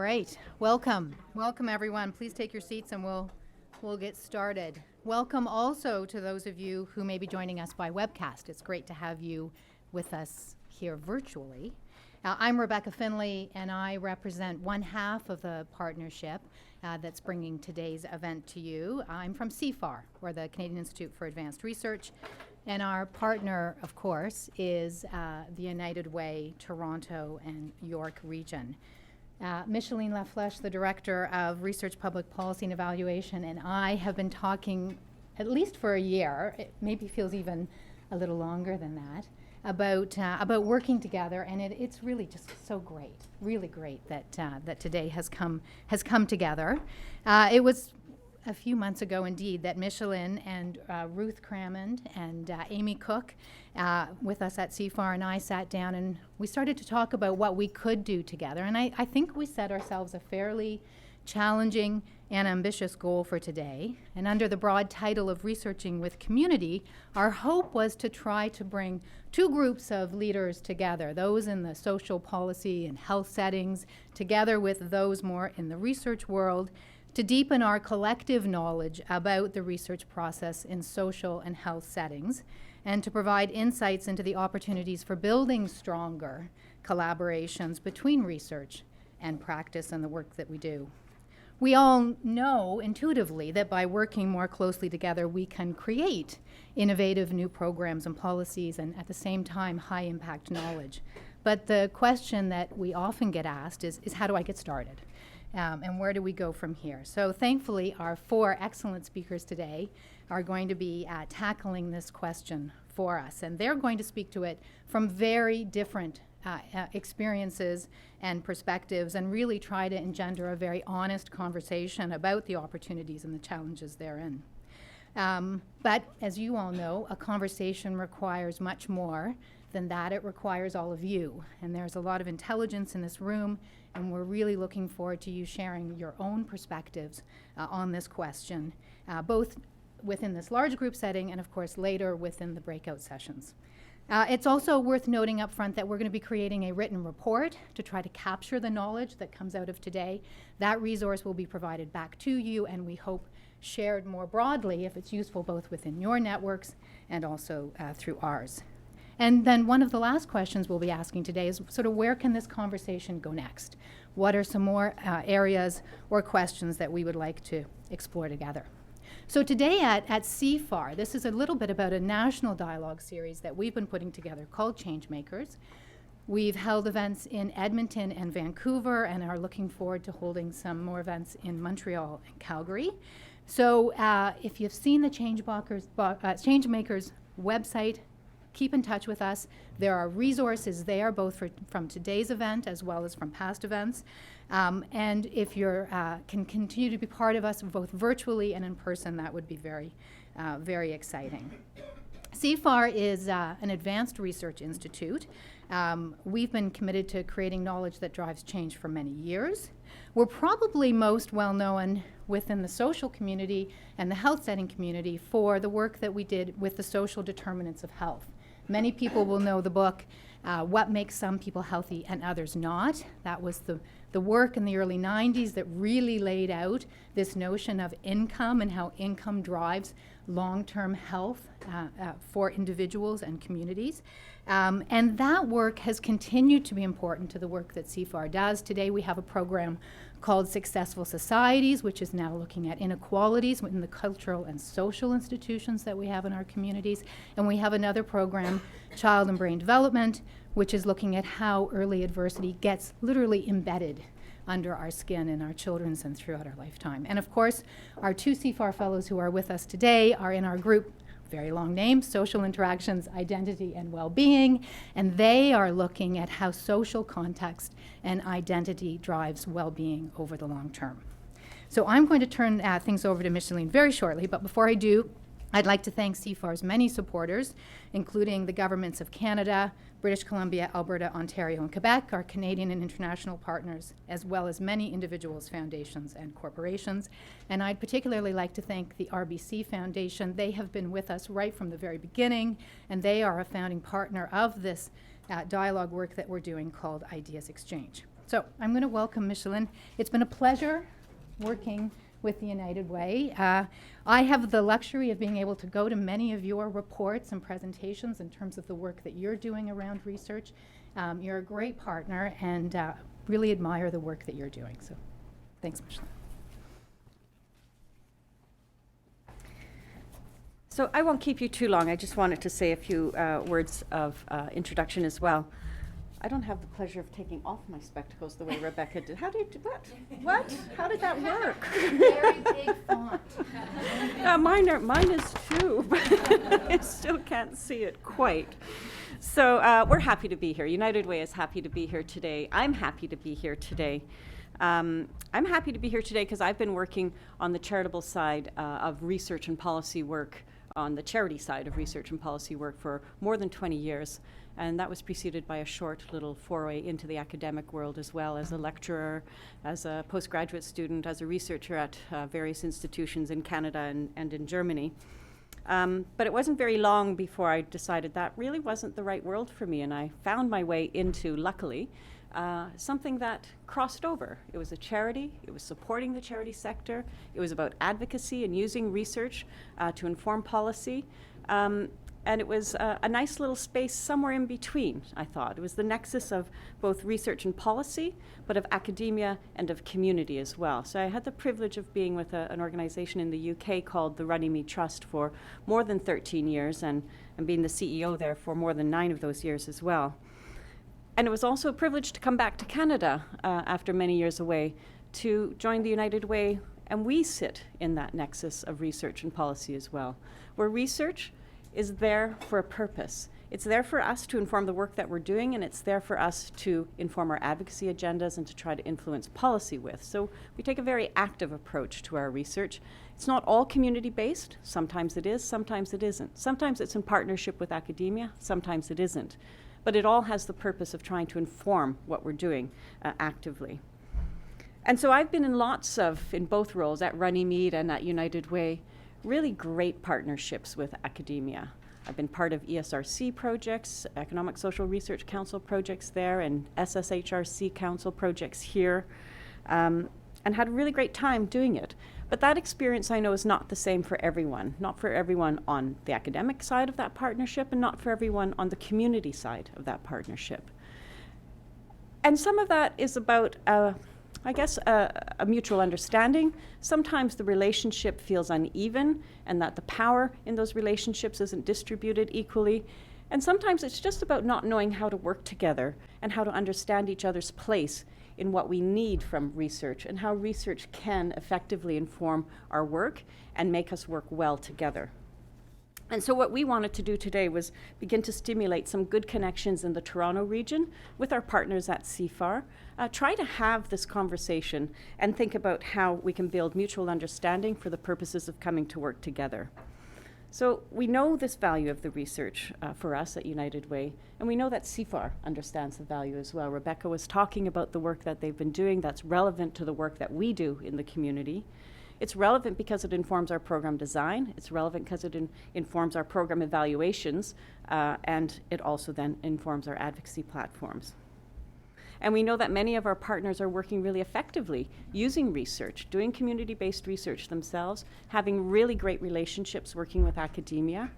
Great. Welcome everyone. Please take your seats and we'll get started. Welcome also to those of you who may be joining us by webcast. It's great to have you with us here virtually. I'm Rebecca Finley, and I represent one half of the partnership that's bringing today's event to you. I'm from CIFAR, or the Canadian Institute for Advanced Research, and our partner, of course, is the United Way Toronto and York region. Micheline Laflèche, the Director of Research, Public Policy and Evaluation, and I have been talking at least for a year, it maybe feels even a little longer than that, about working together, and it's really just so great, really great that that today has come together. It was a few months ago, indeed, that Micheline and Ruth Crammond and Amy Cook with us at CIFAR and I sat down and we started to talk about what we could do together. And I think we set ourselves a fairly challenging and ambitious goal for today. And under the broad title of Researching with Community, our hope was to try to bring two groups of leaders together, those in the social policy and health settings, together with those more in the research world, to deepen our collective knowledge about the research process in social and health settings, and to provide insights into the opportunities for building stronger collaborations between research and practice and the work that we do. We all know intuitively that by working more closely together, we can create innovative new programs and policies and at the same time high impact knowledge. But the question that we often get asked is how do I get started? And where do we go from here? So thankfully, our four excellent speakers today are going to be tackling this question for us. And they're going to speak to it from very different experiences and perspectives and really try to engender a very honest conversation about the opportunities and the challenges therein. But as you all know, a conversation requires much more than that. It requires all of you. And there's a lot of intelligence in this room, and we're really looking forward to you sharing your own perspectives on this question, both within this large group setting and, of course, later within the breakout sessions. It's also worth noting up front that we're going to be creating a written report to try to capture the knowledge that comes out of today. That resource will be provided back to you, and we hope shared more broadly if it's useful both within your networks and also through ours. And then one of the last questions we'll be asking today is sort of where can this conversation go next? What are some more areas or questions that we would like to explore together? So today at CIFAR, this is a little bit about a national dialogue series that we've been putting together called Changemakers. We've held events in Edmonton and Vancouver and are looking forward to holding some more events in Montreal and Calgary. So if you've seen the Changemakers website, keep in touch with us. There are resources there, both from today's event as well as from past events. And if you can continue to be part of us both virtually and in person, that would be very, very exciting. CIFAR is an advanced research institute. We've been committed to creating knowledge that drives change for many years. We're probably most well known within the social community and the health setting community for the work that we did with the social determinants of health. Many people will know the book, What Makes Some People Healthy and Others Not. That was the work in the early 90s that really laid out this notion of income and how income drives long-term health for individuals and communities. And that work has continued to be important to the work that CIFAR does. Today we have a program called Successful Societies, which is now looking at inequalities within the cultural and social institutions that we have in our communities. And we have another program, Child and Brain Development, which is looking at how early adversity gets literally embedded under our skin in our children's and throughout our lifetime. And of course, our two CIFAR fellows who are with us today are in our group, very long name, Social Interactions, Identity and Well-Being, and they are looking at how social context and identity drives well-being over the long term. So I'm going to turn things over to Micheline very shortly, but before I do, I'd like to thank CIFAR's many supporters, including the governments of Canada, British Columbia, Alberta, Ontario, and Quebec, our Canadian and international partners, as well as many individuals, foundations, and corporations. And I'd particularly like to thank the RBC Foundation. They have been with us right from the very beginning, and they are a founding partner of this dialogue work that we're doing called Ideas Exchange. So I'm going to welcome Micheline. It's been a pleasure working with the United Way. I have the luxury of being able to go to many of your reports and presentations in terms of the work that you're doing around research. You're a great partner, and really admire the work that you're doing. So thanks, Micheline. So I won't keep you too long. I just wanted to say a few words of introduction as well. I don't have the pleasure of taking off my spectacles the way Rebecca did. How do you do that? What? How did that work? Very big font. Mine is too, but I still can't see it quite. So we're happy to be here. United Way is happy to be here today. I'm happy to be here today. I'm happy to be here today because I've been working on the charitable side of research and policy work, on the charity side of research and policy work for more than 20 years. And that was preceded by a short little foray into the academic world as well, as a lecturer, as a postgraduate student, as a researcher at various institutions in Canada and in Germany. But it wasn't very long before I decided that really wasn't the right world for me, and I found my way into, luckily, something that crossed over. It was a charity, it was supporting the charity sector, it was about advocacy and using research to inform policy, and it was a nice little space somewhere in between, I thought. It was the nexus of both research and policy, but of academia and of community as well. So I had the privilege of being with an organization in the UK called the Runnymede Trust for more than 13 years, and being the CEO there for more than 9 of those years as well. And it was also a privilege to come back to Canada after many years away to join the United Way, and we sit in that nexus of research and policy as well, where research is there for a purpose. It's there for us to inform the work that we're doing, and it's there for us to inform our advocacy agendas and to try to influence policy with. So we take a very active approach to our research. It's not all community-based. Sometimes it is, sometimes it isn't. Sometimes it's in partnership with academia, sometimes it isn't. But it all has the purpose of trying to inform what we're doing actively. And so I've been in both roles, at Runnymede and at United Way, really great partnerships with academia. I've been part of ESRC projects, Economic Social Research Council projects there, and SSHRC Council projects here, and had a really great time doing it. But that experience, I know, is not the same for everyone. Not for everyone on the academic side of that partnership, and not for everyone on the community side of that partnership. And some of that is about, I guess, a mutual understanding. Sometimes the relationship feels uneven, and that the power in those relationships isn't distributed equally. And sometimes it's just about not knowing how to work together and how to understand each other's place in what we need from research, and how research can effectively inform our work and make us work well together. And so what we wanted to do today was begin to stimulate some good connections in the Toronto region with our partners at CIFAR, try to have this conversation and think about how we can build mutual understanding for the purposes of coming to work together. So we know this value of the research for us at United Way, and we know that CIFAR understands the value as well. Rebecca was talking about the work that they've been doing that's relevant to the work that we do in the community. It's relevant because it informs our program design. It's relevant because it informs our program evaluations, and it also then informs our advocacy platforms. And we know that many of our partners are working really effectively, using research, doing community-based research themselves, having really great relationships working with academia.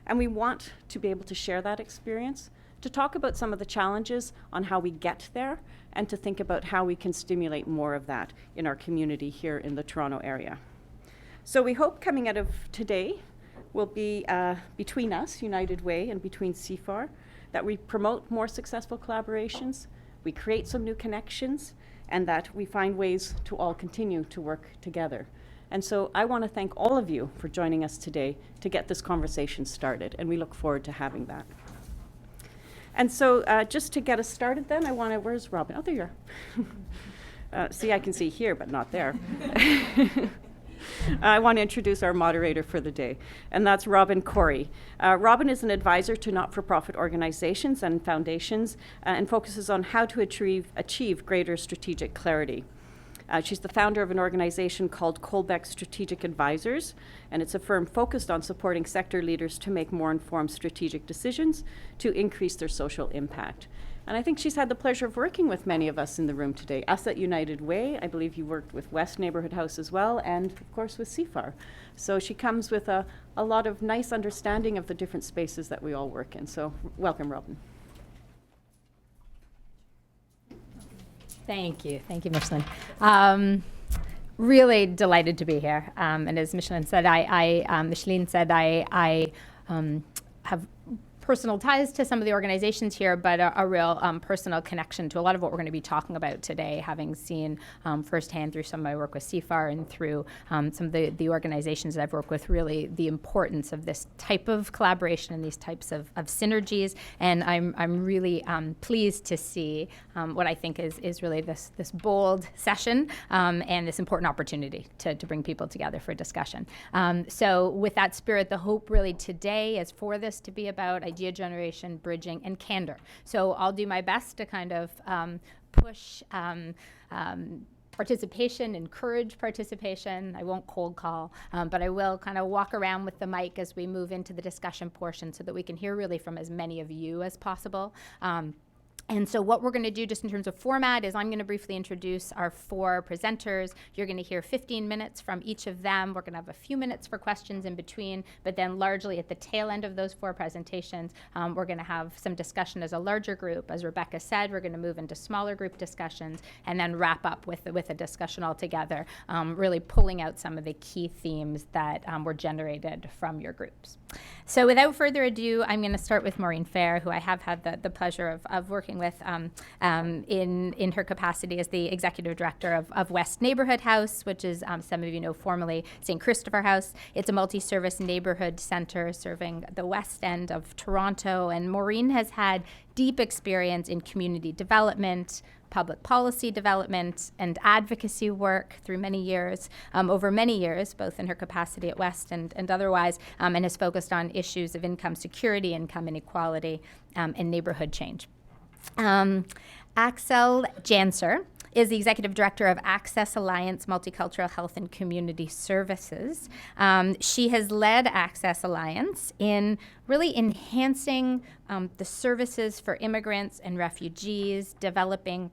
And we want to be able to share that experience, to talk about some of the challenges on how we get there, and to think about how we can stimulate more of that in our community here in the Toronto area. So we hope coming out of today will be between us, United Way, and between CIFAR, that we promote more successful collaborations, we create some new connections, and that we find ways to all continue to work together. And so I want to thank all of you for joining us today to get this conversation started, and we look forward to having that. And so just to get us started then, where's Robin? Oh, there you are. See, I can see here, but not there. I want to introduce our moderator for the day, and that's Robin Corey. Robin is an advisor to not-for-profit organizations and foundations and focuses on how to achieve greater strategic clarity. She's the founder of an organization called Colbeck Strategic Advisors, and it's a firm focused on supporting sector leaders to make more informed strategic decisions to increase their social impact. And I think she's had the pleasure of working with many of us in the room today. Us at United Way, I believe you worked with West Neighborhood House as well, and of course with CIFAR. So she comes with a lot of nice understanding of the different spaces that we all work in. So welcome, Robin. Thank you, Micheline. Really delighted to be here. And as Micheline said, I have personal ties to some of the organizations here, but a real personal connection to a lot of what we're going to be talking about today, having seen firsthand through some of my work with CIFAR and through some of the organizations that I've worked with, really the importance of this type of collaboration and these types of synergies. And I'm really pleased to see what I think is really this bold session and this important opportunity to bring people together for discussion. So with that spirit, the hope really today is for this to be about idea generation, bridging, and candor. So I'll do my best to kind of push participation, encourage participation. I won't cold call, but I will kind of walk around with the mic as we move into the discussion portion so that we can hear really from as many of you as possible. And so what we're going to do just in terms of format is I'm going to briefly introduce our 4 presenters. You're going to hear 15 minutes from each of them. We're going to have a few minutes for questions in between, but then largely at the tail end of those 4 presentations, we're going to have some discussion as a larger group. As Rebecca said, we're going to move into smaller group discussions and then wrap up with a discussion altogether, really pulling out some of the key themes that were generated from your groups. So without further ado, I'm going to start with Maureen Fair, who I have had the pleasure of working with in her capacity as the Executive Director of West Neighborhood House, which is, some of you know, formerly St. Christopher House. It's a multi-service neighborhood center serving the west end of Toronto. And Maureen has had deep experience in community development, public policy development, and advocacy work through many years, over many years, both in her capacity at West and otherwise, and has focused on issues of income security, income inequality, and neighborhood change. Axelle Janczur is the Executive Director of Access Alliance Multicultural Health and Community Services. She has led Access Alliance in really enhancing the services for immigrants and refugees, developing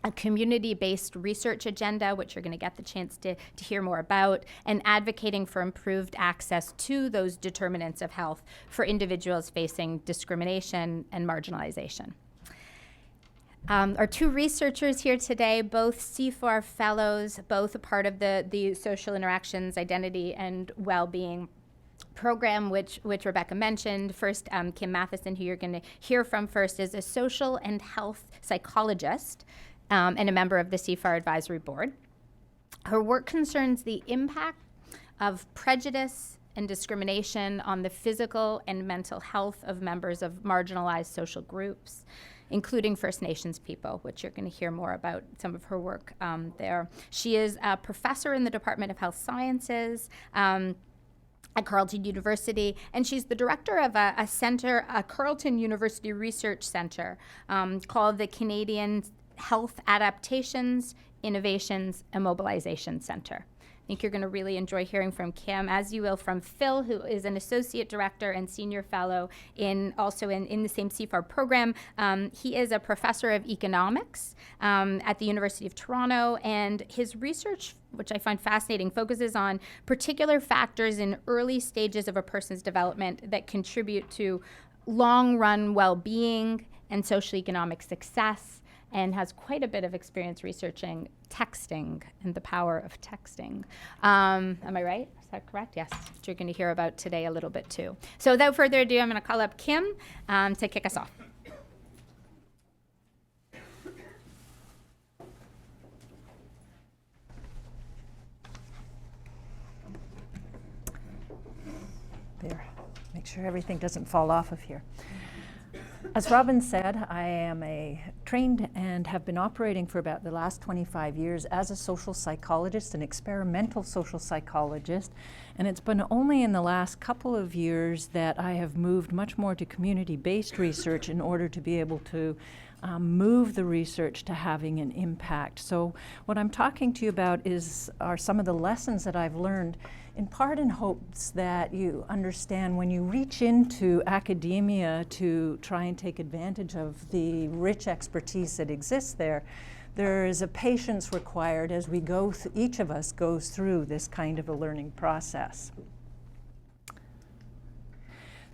a community-based research agenda, which you're going to get the chance to hear more about, and advocating for improved access to those determinants of health for individuals facing discrimination and marginalization. Our 2 researchers here today, both CIFAR fellows, both a part of the Social Interactions, Identity, and Wellbeing program, which Rebecca mentioned. First, Kim Matheson, who you're going to hear from first, is a social and health psychologist and a member of the CIFAR Advisory Board. Her work concerns the impact of prejudice and discrimination on the physical and mental health of members of marginalized social groups, including First Nations people, which you're going to hear more about some of her work there. She is a professor in the Department of Health Sciences at Carleton University, and she's the director of a center, a Carleton University Research Center called the Canadian Health Adaptations, Innovations, and Mobilization Center. I think you're going to really enjoy hearing from Kim, as you will from Phil, who is an associate director and senior fellow also in the same CIFAR program. He is a professor of economics at the University of Toronto, and his research, which I find fascinating, focuses on particular factors in early stages of a person's development that contribute to long-run well-being and social-economic success, and has quite a bit of experience researching texting and the power of texting. Am I right? Is that correct? Yes, which you're going to hear about today a little bit too. So without further ado, I'm going to call up Kim to kick us off. There, make sure everything doesn't fall off of here. As Robin said, I am trained and have been operating for about the last 25 years as a social psychologist, an experimental social psychologist, and it's been only in the last couple of years that I have moved much more to community-based research in order to be able to move the research to having an impact. So what I'm talking to you about are some of the lessons that I've learned, in part in hopes that you understand when you reach into academia to try and take advantage of the rich expertise that exists there, there is a patience required as we go, each of us goes through this kind of a learning process.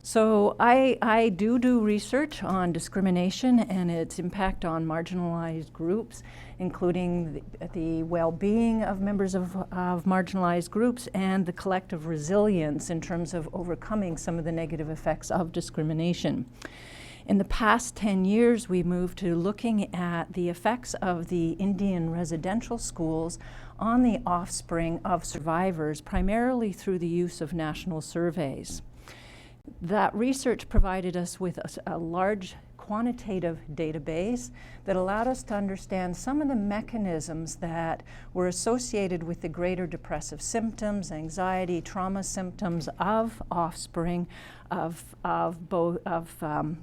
So I do research on discrimination and its impact on marginalized groups, including the well-being of members of marginalized groups and the collective resilience in terms of overcoming some of the negative effects of discrimination. In the past 10 years, we moved to looking at the effects of the Indian residential schools on the offspring of survivors, primarily through the use of national surveys. That research provided us with a large quantitative database that allowed us to understand some of the mechanisms that were associated with the greater depressive symptoms, anxiety, trauma symptoms of offspring of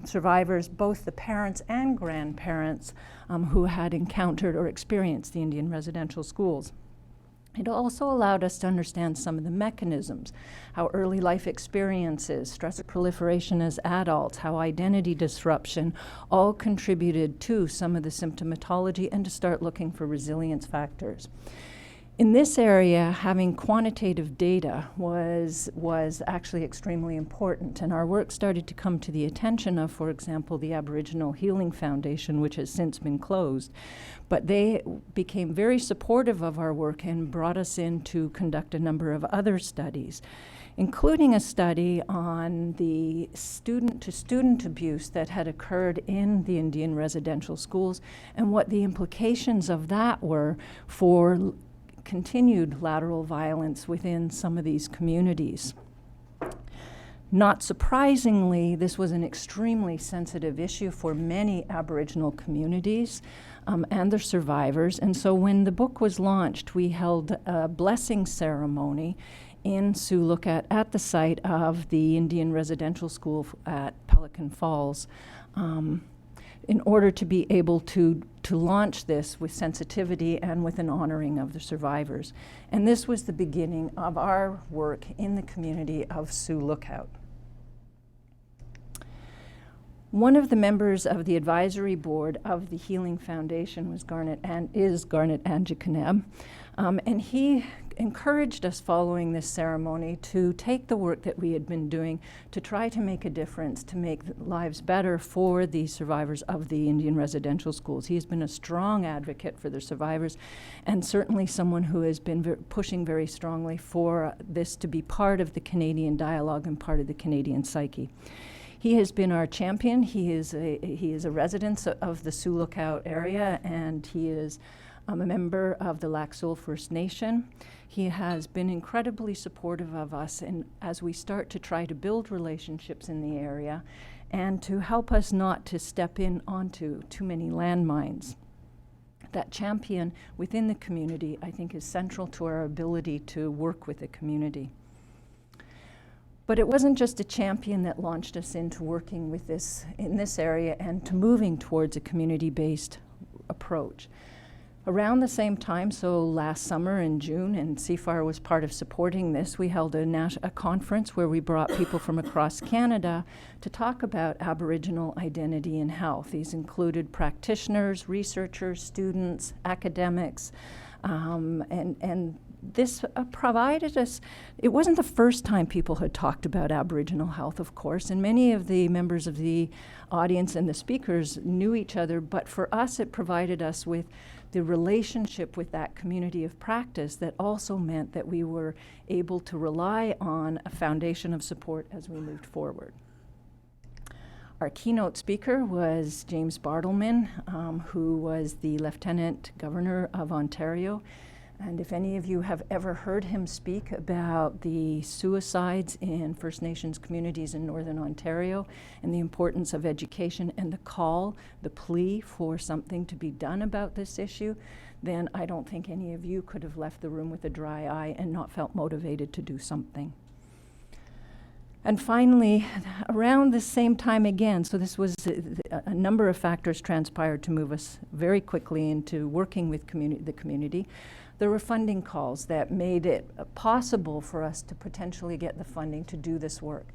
survivors, both the parents and grandparents who had encountered or experienced the Indian residential schools. It also allowed us to understand some of the mechanisms, how early life experiences, stress proliferation as adults, how identity disruption all contributed to some of the symptomatology, and to start looking for resilience factors. In this area, having quantitative data was actually extremely important, and our work started to come to the attention of, for example, the Aboriginal Healing Foundation, which has since been closed. But they became very supportive of our work and brought us in to conduct a number of other studies, including a study on the student-to-student abuse that had occurred in the Indian residential schools and what the implications of that were for continued lateral violence within some of these communities. Not surprisingly, this was an extremely sensitive issue for many Aboriginal communities and their survivors. And so when the book was launched, we held a blessing ceremony in Sioux Lookout at the site of the Indian residential school at Pelican Falls, in order to be able to launch this with sensitivity and with an honoring of the survivors. And this was the beginning of our work in the community of Sioux Lookout. One of the members of the advisory board of the Healing Foundation is Garnet Anjikaneb, and he encouraged us following this ceremony to take the work that we had been doing to try to make a difference, to make lives better for the survivors of the Indian residential schools. He has been a strong advocate for the survivors, and certainly someone who has been pushing very strongly for this to be part of the Canadian dialogue and part of the Canadian psyche. He has been our champion. He is a resident of the Sioux Lookout area, and he is a member of the Axelle First Nation. He has been incredibly supportive of us and as we start to try to build relationships in the area and to help us not to step in onto too many landmines. That champion within the community, I think, is central to our ability to work with the community. But it wasn't just a champion that launched us into working with this in this area and to moving towards a community-based approach. Around the same time, so last summer in June, and CIFAR was part of supporting this, we held a conference where we brought people from across Canada to talk about Aboriginal identity and health. These included practitioners, researchers, students, academics, and this provided us, it wasn't the first time people had talked about Aboriginal health, of course, and many of the members of the audience and the speakers knew each other, but for us it provided us with the relationship with that community of practice that also meant that we were able to rely on a foundation of support as we moved forward. Our keynote speaker was James Bartleman, who was the Lieutenant Governor of Ontario. And if any of you have ever heard him speak about the suicides in First Nations communities in Northern Ontario and the importance of education and the call, the plea for something to be done about this issue, then I don't think any of you could have left the room with a dry eye and not felt motivated to do something. And finally, around the same time again, so this was a number of factors transpired to move us very quickly into working with the community. There were funding calls that made it possible for us to potentially get the funding to do this work.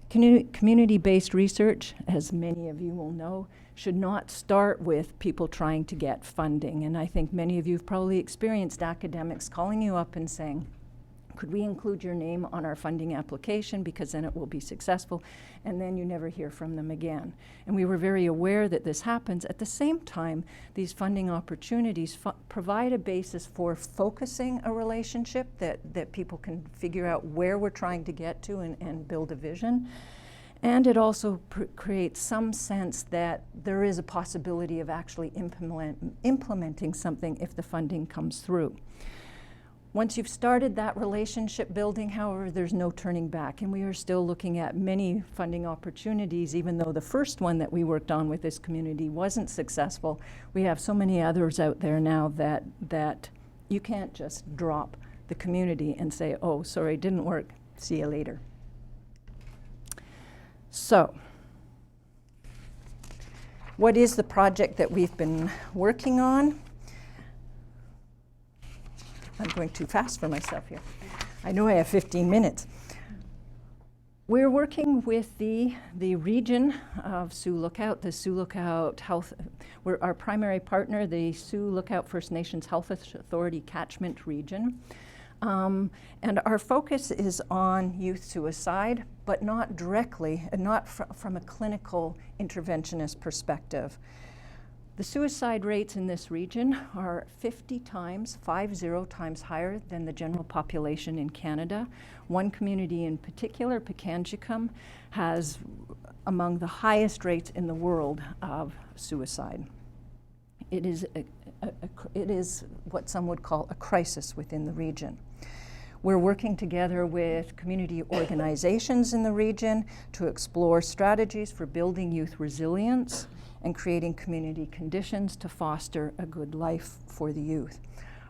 Community-based research, as many of you will know, should not start with people trying to get funding. And I think many of you have probably experienced academics calling you up and saying, could we include your name on our funding application because then it will be successful, and then you never hear from them again. And we were very aware that this happens. At the same time, these funding opportunities provide a basis for focusing a relationship that people can figure out where we're trying to get to and build a vision. And it also creates some sense that there is a possibility of actually implementing something if the funding comes through. Once you've started that relationship building, however, there's no turning back, and we are still looking at many funding opportunities. Even though the first one that we worked on with this community wasn't successful, we have so many others out there now that you can't just drop the community and say, oh, sorry, didn't work, see you later. So, what is the project that we've been working on? I'm going too fast for myself here. I know I have 15 minutes. We're working with the region of Sioux Lookout, the Sioux Lookout Health. We're our primary partner, the Sioux Lookout First Nations Health Authority catchment region. And our focus is on youth suicide, but not directly, and not from a clinical interventionist perspective. The suicide rates in this region are 50 times higher than the general population in Canada. One community in particular, Pikangikum, has among the highest rates in the world of suicide. It is what some would call a crisis within the region. We're working together with community organizations in the region to explore strategies for building youth resilience and creating community conditions to foster a good life for the youth.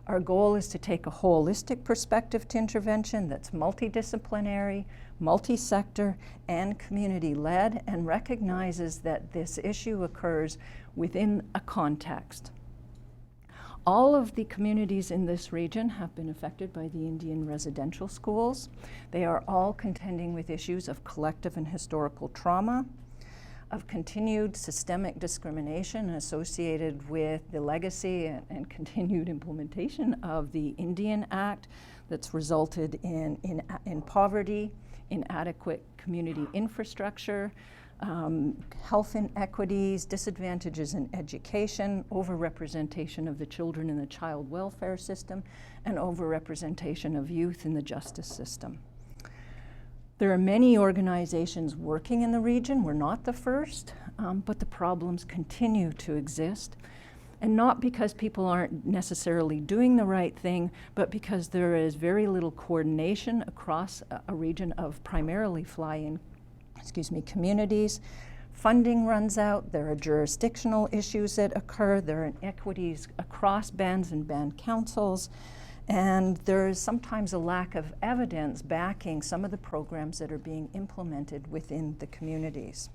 Our goal is to take a holistic perspective to intervention that's multidisciplinary, multi-sector, and community-led, and recognizes that this issue occurs within a context. All of the communities in this region have been affected by the Indian residential schools. They are all contending with issues of collective and historical trauma, of continued systemic discrimination associated with the legacy and continued implementation of the Indian Act that's resulted in poverty, inadequate community infrastructure, health inequities, disadvantages in education, overrepresentation of the children in the child welfare system, and overrepresentation of youth in the justice system. There are many organizations working in the region. We're not the first, but the problems continue to exist. And not because people aren't necessarily doing the right thing, but because there is very little coordination across a region of primarily fly-in communities. Funding runs out, there are jurisdictional issues that occur, there are inequities across bands and band councils, and there is sometimes a lack of evidence backing some of the programs that are being implemented within the communities.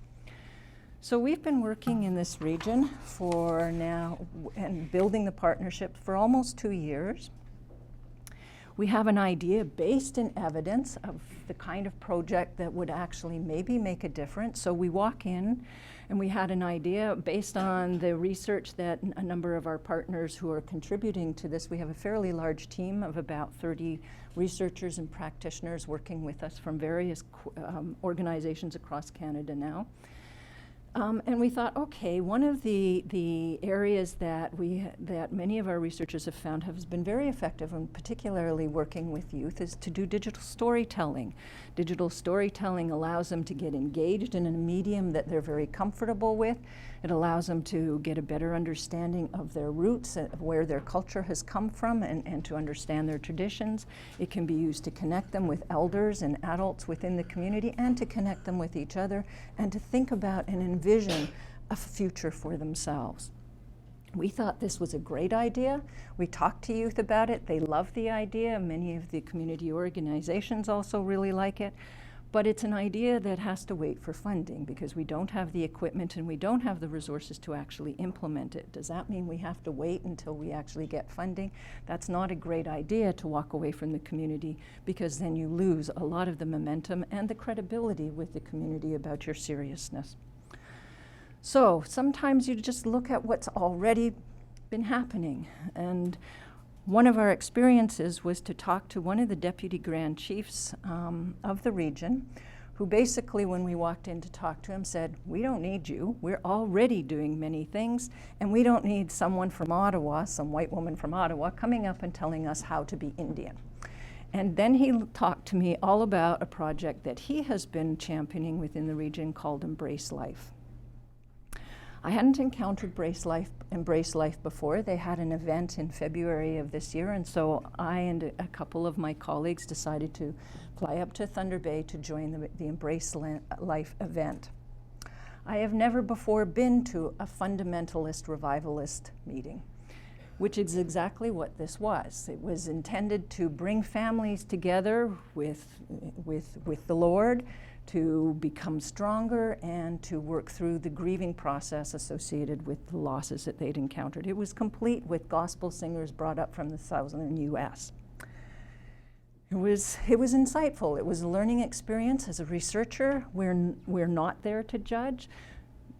So we've been working in this region for now and building the partnership for almost 2 years. We have an idea based in evidence of the kind of project that would actually maybe make a difference. So we walk in and we had an idea based on the research that a number of our partners who are contributing to this. We have a fairly large team of about 30 researchers and practitioners working with us from various organizations across Canada now. And we thought, okay, one of the areas that many of our researchers have found has been very effective, and particularly working with youth, is to do digital storytelling. Digital storytelling allows them to get engaged in a medium that they're very comfortable with. It allows them to get a better understanding of their roots, of where their culture has come from, and to understand their traditions. It can be used to connect them with elders and adults within the community, and to connect them with each other, and to think about and envision a future for themselves. We thought this was a great idea. We talked to youth about it. They love the idea. Many of the community organizations also really like it. But it's an idea that has to wait for funding because we don't have the equipment and we don't have the resources to actually implement it. Does that mean we have to wait until we actually get funding? That's not a great idea to walk away from the community, because then you lose a lot of the momentum and the credibility with the community about your seriousness. So sometimes you just look at what's already been happening. And one of our experiences was to talk to one of the deputy grand chiefs of the region, who basically, when we walked in to talk to him, said, "We don't need you. We're already doing many things, and we don't need someone from Ottawa, some white woman from Ottawa, coming up and telling us how to be Indian." And then he talked to me all about a project that he has been championing within the region called Embrace Life. I hadn't encountered Embrace Life before. They had an event in February of this year, and so I and a couple of my colleagues decided to fly up to Thunder Bay to join the Embrace Life event. I have never before been to a fundamentalist revivalist meeting, which is exactly what this was. It was intended to bring families together with the Lord, to become stronger and to work through the grieving process associated with the losses that they'd encountered. It was complete with gospel singers brought up from the southern US. It was insightful. It was a learning experience. As a researcher, we're not there to judge.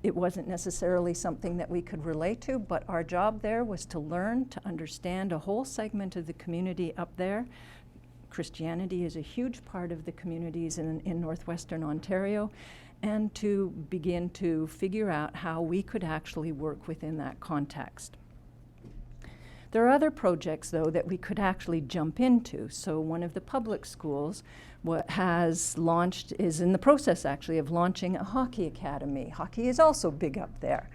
It wasn't necessarily something that we could relate to, but our job there was to learn, to understand a whole segment of the community up there. Christianity is a huge part of the communities in northwestern Ontario, and to begin to figure out how we could actually work within that context. There are other projects, though, that we could actually jump into. So one of the public schools is in the process, actually, of launching a hockey academy. Hockey is also big up there.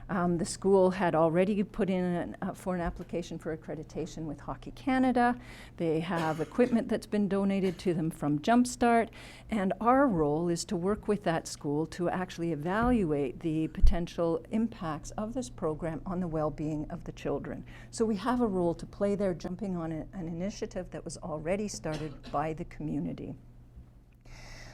The school had already put in for an application for accreditation with Hockey Canada. They have equipment that's been donated to them from Jumpstart, and our role is to work with that school to actually evaluate the potential impacts of this program on the well-being of the children. So we have a role to play there, jumping on an initiative that was already started by the community.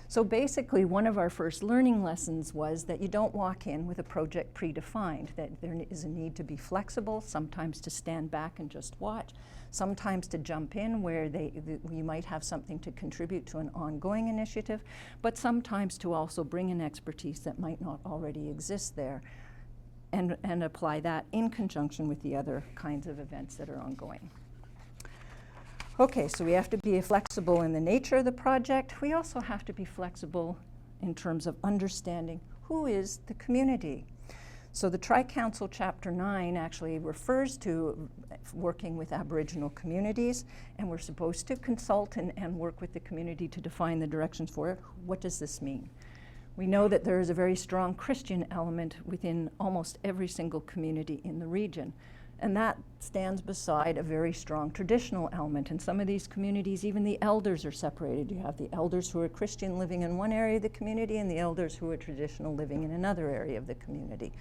So basically, one of our first learning lessons was that you don't walk in with a project predefined, that there is a need to be flexible, sometimes to stand back and just watch, sometimes to jump in where you might have something to contribute to an ongoing initiative, but sometimes to also bring in expertise that might not already exist there and apply that in conjunction with the other kinds of events that are ongoing. Okay, so we have to be flexible in the nature of the project. We also have to be flexible in terms of understanding who is the community. So the Tri-Council Chapter 9 actually refers to working with Aboriginal communities, and we're supposed to consult and work with the community to define the directions for it. What does this mean? We know that there is a very strong Christian element within almost every single community in the region. And that stands beside a very strong traditional element. In some of these communities, even the elders are separated. You have the elders who are Christian living in one area of the community and the elders who are traditional living in another area of the community.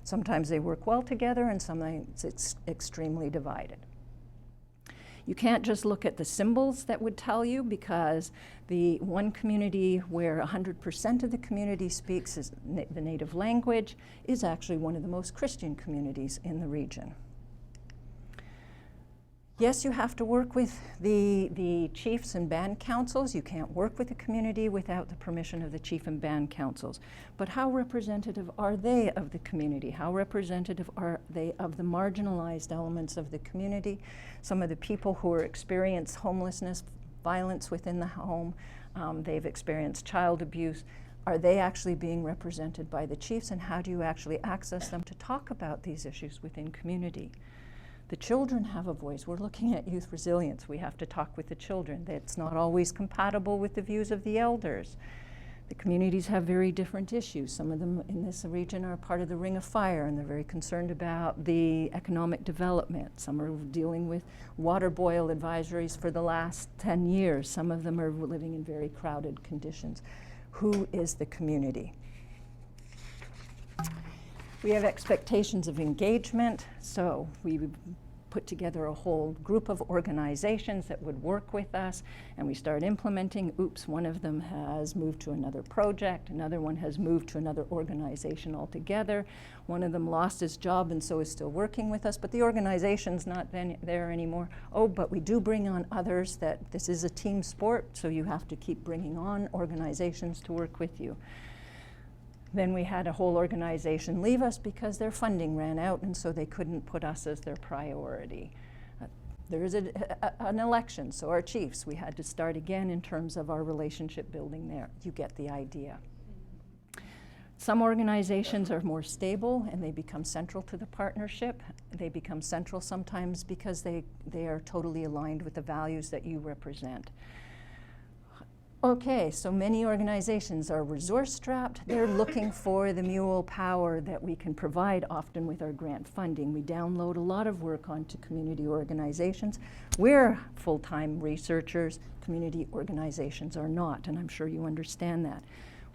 Sometimes they work well together and sometimes it's extremely divided. You can't just look at the symbols that would tell you, because the one community where 100% of the community speaks the native language is actually one of the most Christian communities in the region. Yes, you have to work with the chiefs and band councils. You can't work with the community without the permission of the chief and band councils. But how representative are they of the community? How representative are they of the marginalized elements of the community? Some of the people who experience homelessness, violence within the home, they've experienced child abuse. Are they actually being represented by the chiefs, and how do you actually access them to talk about these issues within community? The children have a voice. We're looking at youth resilience. We have to talk with the children. That's not always compatible with the views of the elders. The communities have very different issues. Some of them in this region are part of the Ring of Fire, and they're very concerned about the economic development. Some are dealing with water boil advisories for the last 10 years. Some of them are living in very crowded conditions. Who is the community? We have expectations of engagement, so we put together a whole group of organizations that would work with us, and we start implementing. Oops, one of them has moved to another project, another one has moved to another organization altogether. One of them lost his job and so is still working with us, but the organization's not there anymore. Oh, but we do bring on others. That this is a team sport, so you have to keep bringing on organizations to work with you. Then we had a whole organization leave us because their funding ran out, and so they couldn't put us as their priority. There is an election, so our chiefs, we had to start again in terms of our relationship building there. You get the idea. Some organizations are more stable and they become central to the partnership. They become central sometimes because they are totally aligned with the values that you represent. Okay, so many organizations are resource-strapped. They're looking for the mule power that we can provide, often with our grant funding. We download a lot of work onto community organizations. We're full-time researchers. Community organizations are not, and I'm sure you understand that.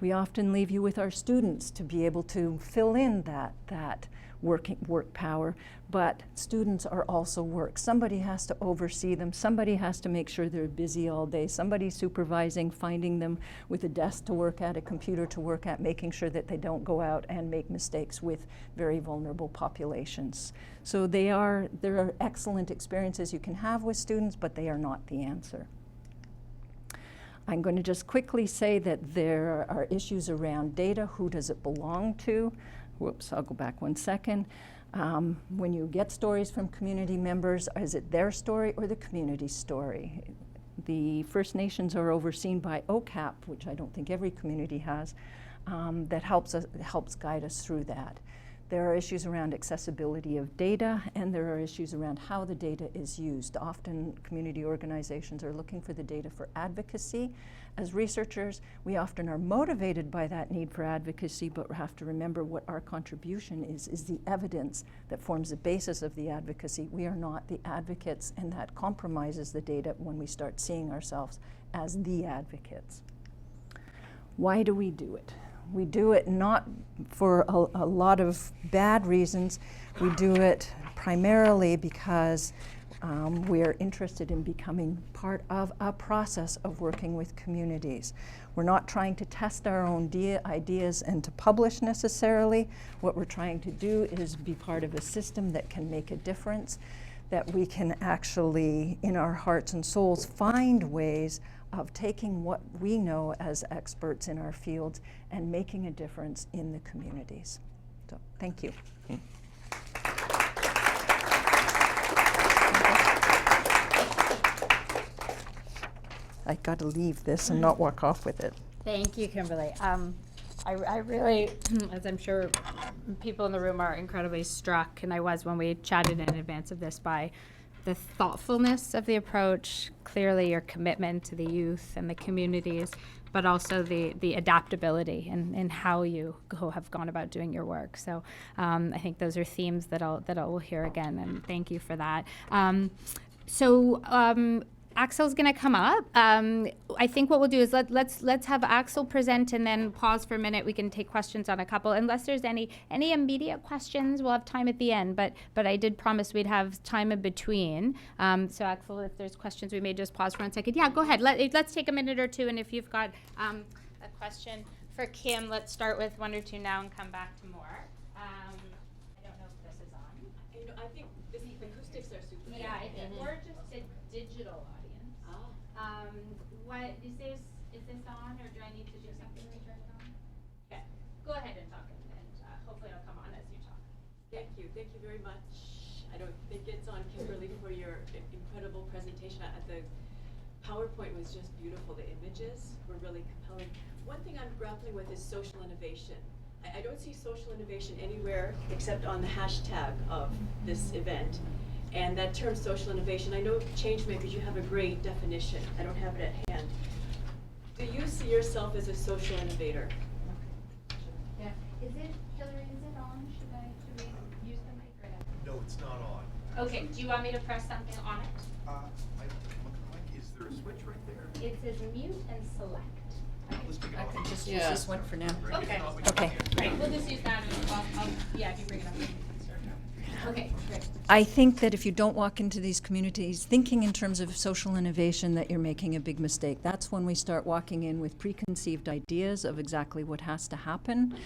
We often leave you with our students to be able to fill in that work power, but students are also work. Somebody has to oversee them. Somebody has to make sure they're busy all day. Somebody supervising, finding them with a desk to work at, a computer to work at, making sure that they don't go out and make mistakes with very vulnerable populations. So there are excellent experiences you can have with students, but they are not the answer. I'm going to just quickly say that there are issues around data. Who does it belong to? Whoops, I'll go back 1 second. When you get stories from community members, is it their story or the community story? The First Nations are overseen by OCAP, which I don't think every community has, that helps guide us through that. There are issues around accessibility of data, and there are issues around how the data is used. Often community organizations are looking for the data for advocacy. As researchers, we often are motivated by that need for advocacy, but we have to remember what our contribution is the evidence that forms the basis of the advocacy. We are not the advocates, and that compromises the data when we start seeing ourselves as the advocates. Why do we do it? We do it not for a lot of bad reasons. We do it primarily because we're interested in becoming part of a process of working with communities. We're not trying to test our own ideas and to publish necessarily. What we're trying to do is be part of a system that can make a difference, that we can actually, in our hearts and souls, find ways of taking what we know as experts in our fields and making a difference in the communities. So, thank you. I got to leave this and not walk off with it. Thank you, Kimberly. I really, as I'm sure people in the room are incredibly struck, and I was when we chatted in advance of this, by the thoughtfulness of the approach, clearly your commitment to the youth and the communities, but also the adaptability and how you have gone about doing your work. So I think those are themes that I'll hear again, and thank you for that. Axelle's going to come up. I think what we'll do is let's have Axelle present and then pause for a minute. We can take questions on a couple, unless there's any immediate questions. We'll have time at the end, but I did promise we'd have time in between. So Axelle, if there's questions, we may just pause for 1 second. Yeah, go ahead. Let's take a minute or two, and if you've got a question for Kim, let's start with 1 or 2 now and come back to more. I don't know if this is on. I think the acoustics are super. Yeah, I think we're just a digital audience. What is this on, or do I need to do something to turn it on? Okay, go ahead and talk, and hopefully I'll come on as you talk. Thank you very much. I don't think it's on, Kimberly, for your incredible presentation. The PowerPoint was just beautiful. The images were really compelling. One thing I'm grappling with is social innovation. I don't see social innovation anywhere except on the hashtag of this event. And that term, social innovation, I know Changemakers, you have a great definition. I don't have it at hand. Do you see yourself as a social innovator? Yeah. Hillary, is it on? Should we use the mic or no? No, it's not on. Okay, do you want me to press something on it? Is there a switch right there? It says mute and select. Let's take it I off. can just use this one for now. Okay. Okay. Great, we'll just use that, and if you bring it up, then we can start. Okay, great. I think that if you don't walk into these communities thinking in terms of social innovation, that you're making a big mistake. That's when we start walking in with preconceived ideas of exactly what has to happen.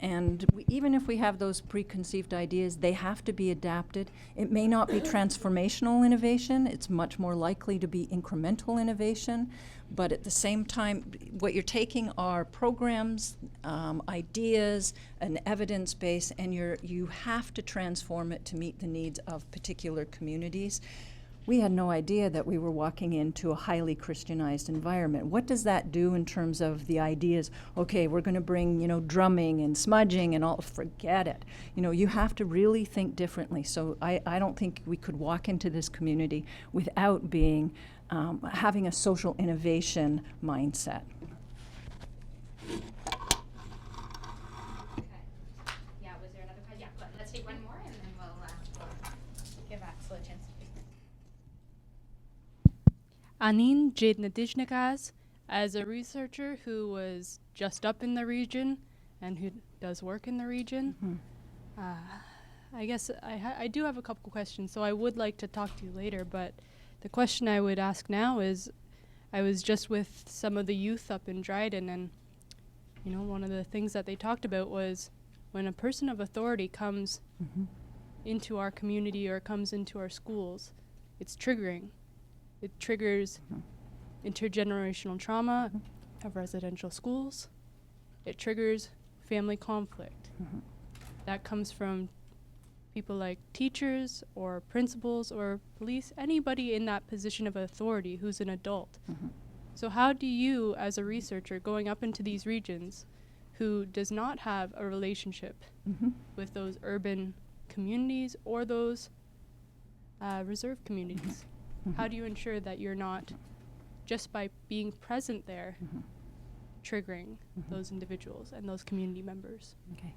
And even if we have those preconceived ideas, they have to be adapted. It may not be transformational innovation. It's much more likely to be incremental innovation. But at the same time, what you're taking are programs, ideas, an evidence base, and you have to transform it to meet the needs of particular communities. We had no idea that we were walking into a highly Christianized environment. What does that do in terms of the ideas? Okay, we're going to bring, drumming and smudging and all. Forget it. You have to really think differently. So I don't think we could walk into this community without being having a social innovation mindset. Okay. Yeah, was there another question? Yeah, let's take one more and then we'll give Axelle a chance to speak. Anin Jadnadishnikas, as a researcher who was just up in the region and who does work in the region, I guess I do have a couple questions, so I would like to talk to you later, but the question I would ask now is, I was just with some of the youth up in Dryden, and one of the things that they talked about was when a person of authority comes into our community or comes into our schools, it's triggering. It triggers intergenerational trauma of residential schools. It triggers family conflict. That comes from people like teachers or principals or police, anybody in that position of authority who's an adult. So how do you, as a researcher going up into these regions who does not have a relationship with those urban communities or those reserve communities, how do you ensure that you're not, just by being present there, triggering those individuals and those community members? Okay.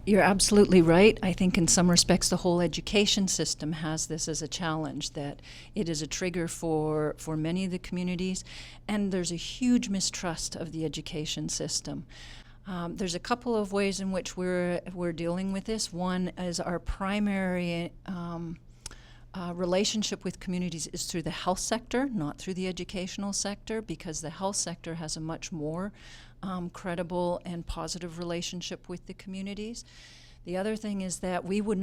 You're absolutely right. I think in some respects the whole education system has this as a challenge, that it is a trigger for many of the communities, and there's a huge mistrust of the education system. There's a couple of ways in which we're dealing with this. One is our primary relationship with communities is through the health sector, not through the educational sector, because the health sector has a much more credible and positive relationship with the communities. The other thing is that I would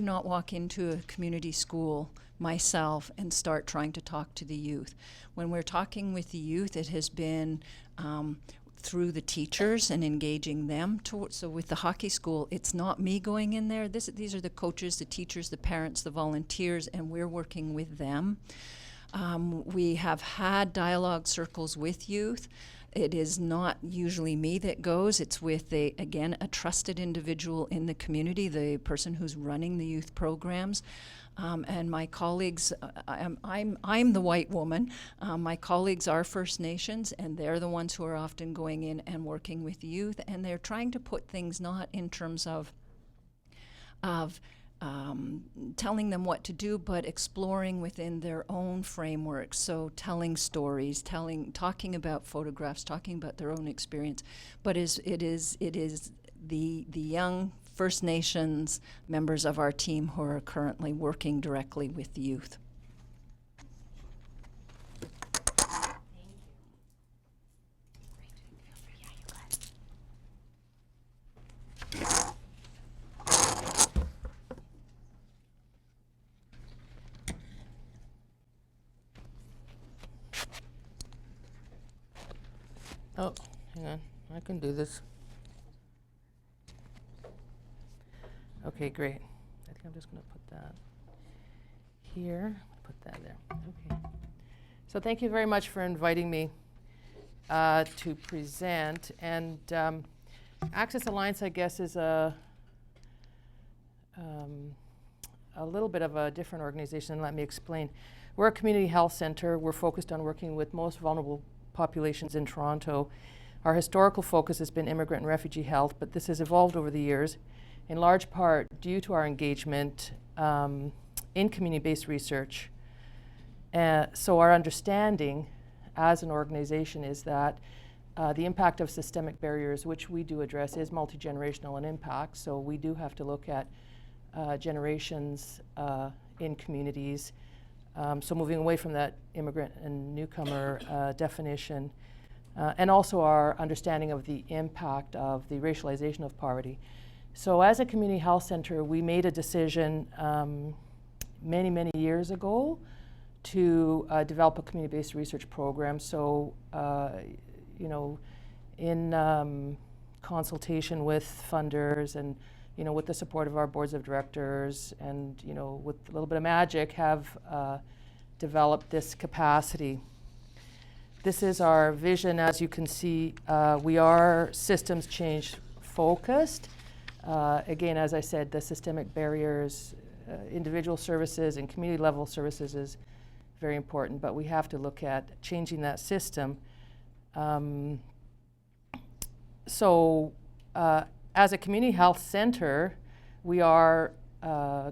not walk into a community school myself and start trying to talk to the youth. When we're talking with the youth, it has been through the teachers and engaging them. So with the hockey school, it's not me going in there. These are the coaches, the teachers, the parents, the volunteers, and we're working with them. We have had dialogue circles with youth. It is not usually me that goes. It's with a trusted individual in the community, the person who's running the youth programs. And my colleagues, I'm the white woman. My colleagues are First Nations, and they're the ones who are often going in and working with youth. And they're trying to put things not in terms of telling them what to do, but exploring within their own frameworks. So telling stories, talking about photographs, talking about their own experience. But it is the young First Nations members of our team who are currently working directly with the youth. Oh, hang on. I can do this. Okay, great. I think I'm just going to put that here. Put that there. Okay. So thank you very much for inviting me to present. And Access Alliance, I guess, is a little bit of a different organization. Let me explain. We're a community health center. We're focused on working with most vulnerable populations in Toronto. Our historical focus has been immigrant and refugee health, but this has evolved over the years, in large part due to our engagement in community-based research. So our understanding as an organization is that the impact of systemic barriers, which we do address, is multi-generational in impact. So we do have to look at generations in communities. So moving away from that immigrant and newcomer definition, and also our understanding of the impact of the racialization of poverty. So as a community health center, we made a decision many, many years ago to develop a community-based research program. So, you know, in consultation with funders and, you know, with the support of our boards of directors and, you know, with a little bit of magic, have developed this capacity. This is our vision. As you can see, we are systems change focused. Again, as I said, the systemic barriers, individual services and community level services is very important, but we have to look at changing that system. So as a community health center, we are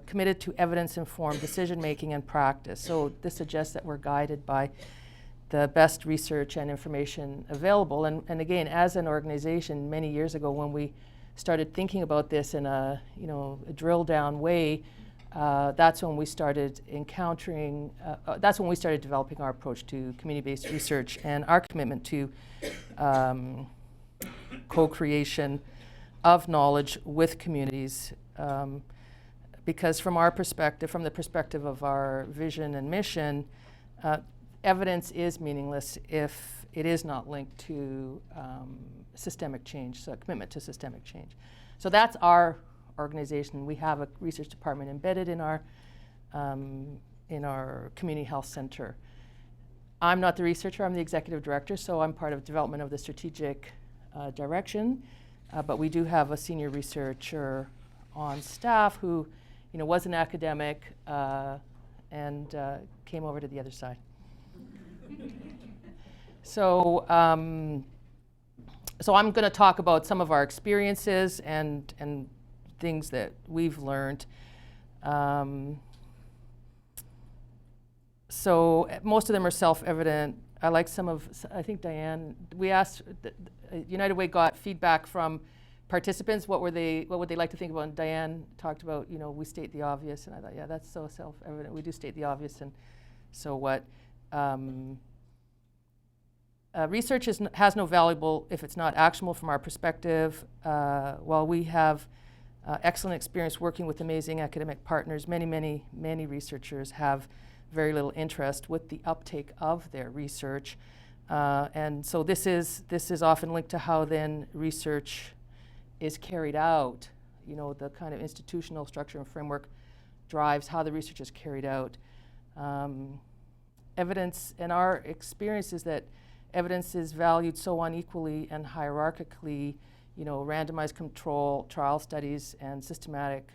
committed to evidence-informed decision-making and practice. So this suggests that we're guided by the best research and information available. And again, as an organization, many years ago when we started thinking about this in a, you know, a drill-down way, that's when we started encountering, that's when we started developing our approach to community-based research and our commitment to co-creation of knowledge with communities. Because from our perspective, from the perspective of our vision and mission, evidence is meaningless if it is not linked to systemic change, so a commitment to systemic change. So that's our organization. We have a research department embedded in our community health center. I'm not the researcher, I'm the executive director, so I'm part of development of the strategic direction, but we do have a senior researcher on staff who, you know, was an academic and came over to the other side. So, so I'm going to talk about some of our experiences and things that we've learned. So most of them are self-evident. I like some of, I think Diane, we asked, United Way got feedback from participants, what would they like to think about? And Diane talked about, you know, we state the obvious, and I thought, yeah, that's so self-evident. We do state the obvious, and so what? Research has no value if it's not actionable from our perspective. While we have excellent experience working with amazing academic partners, many researchers have very little interest with the uptake of their research. And so this is often linked to how then research is carried out. You know, the kind of institutional structure and framework drives how the research is carried out. Evidence, and our experience is that evidence is valued so unequally and hierarchically. You know, randomized control trial studies and systematic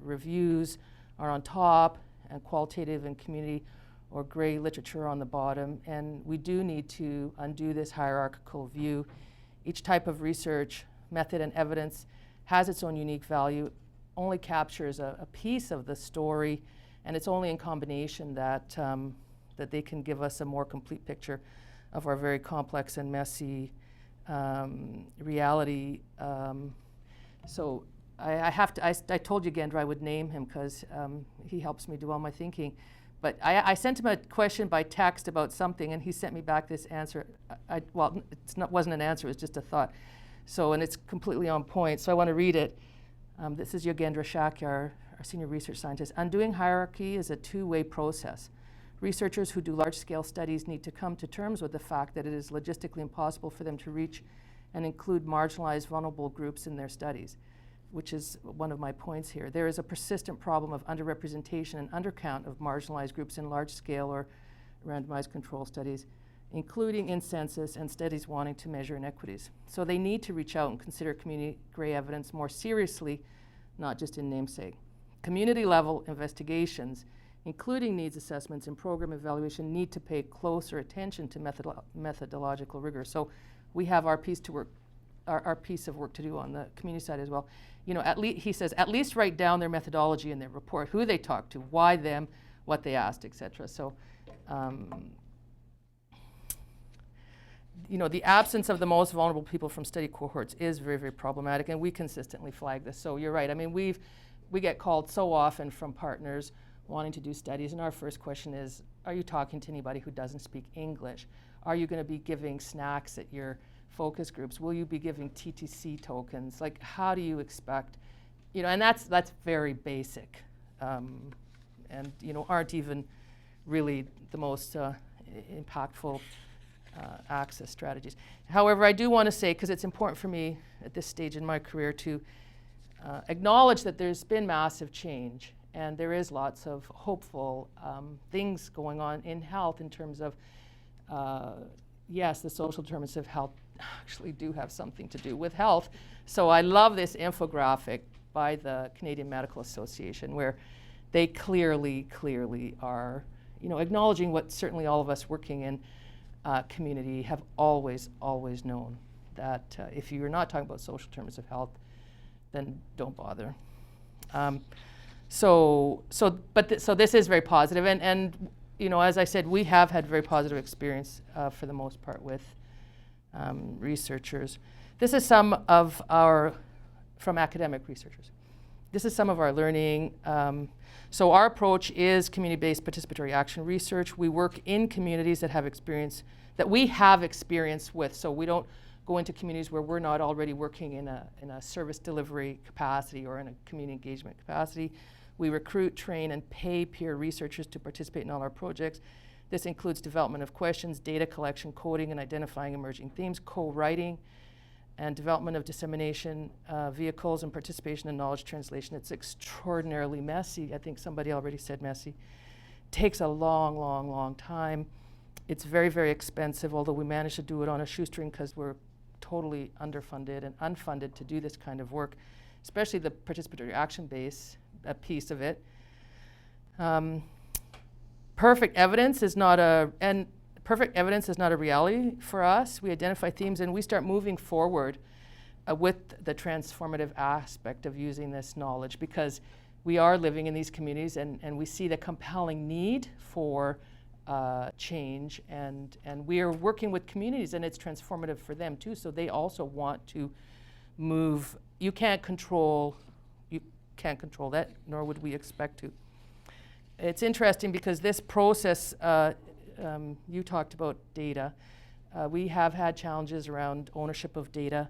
reviews are on top, and qualitative and community or gray literature on the bottom. And we do need to undo this hierarchical view. Each type of research, method, and evidence has its own unique value, only captures a piece of the story, and it's only in combination that, that they can give us a more complete picture of our very complex and messy reality. So I told you, Gendra, I would name him because he helps me do all my thinking. But I sent him a question by text about something, and he sent me back this answer. Well, it wasn't an answer, it was just a thought. So, and it's completely on point, so I want to read it. This is Yogendra Shakya, our senior research scientist. Undoing hierarchy is a two-way process. Researchers who do large-scale studies need to come to terms with the fact that it is logistically impossible for them to reach and include marginalized, vulnerable groups in their studies, which is one of my points here. There is a persistent problem of underrepresentation and undercount of marginalized groups in large-scale or randomized control studies, including in census and studies wanting to measure inequities. So they need to reach out and consider community gray evidence more seriously, not just in namesake. Community-level investigations, including needs assessments and program evaluation, need to pay closer attention to methodological rigor. So we have our piece to work, our piece of work to do on the community side as well. You know, he says, at least write down their methodology in their report, who they talked to, why them, what they asked, etc. So, you know, the absence of the most vulnerable people from study cohorts is very, very problematic, and we consistently flag this. So you're right. I mean, we've we get called so often from partners wanting to do studies, and our first question is, are you talking to anybody who doesn't speak English? Are you going to be giving snacks at your focus groups? Will you be giving TTC tokens? Like, how do you expect, and that's very basic, and aren't even really the most impactful access strategies. However, I do want to say, because it's important for me at this stage in my career to acknowledge that there's been massive change, and there is lots of hopeful things going on in health in terms of, yes, the social determinants of health actually do have something to do with health. So I love this infographic by the Canadian Medical Association, where they clearly are, acknowledging what certainly all of us working in community have always known, that if you're not talking about social determinants of health, then don't bother. So this is very positive, and as I said, we have had very positive experience for the most part with researchers. This is some of from academic researchers. This is some of our learning. So our approach is community-based participatory action research. We work in communities that we have experience with. So we don't go into communities where we're not already working in a service delivery capacity or in a community engagement capacity. We recruit, train, and pay peer researchers to participate in all our projects. This includes development of questions, data collection, coding, and identifying emerging themes, co-writing, and development of dissemination vehicles, and participation in knowledge translation. It's extraordinarily messy. I think somebody already said messy. Takes a long time. It's very expensive, although we manage to do it on a shoestring because we're totally underfunded and unfunded to do this kind of work, especially the participatory action base, a piece of it. Perfect evidence is not a reality for us. We identify themes and we start moving forward with the transformative aspect of using this knowledge, because we are living in these communities and we see the compelling need for change, and we are working with communities and it's transformative for them too, so they also want to move. You can't control that, nor would we expect to. It's interesting because this process, you talked about data. We have had challenges around ownership of data,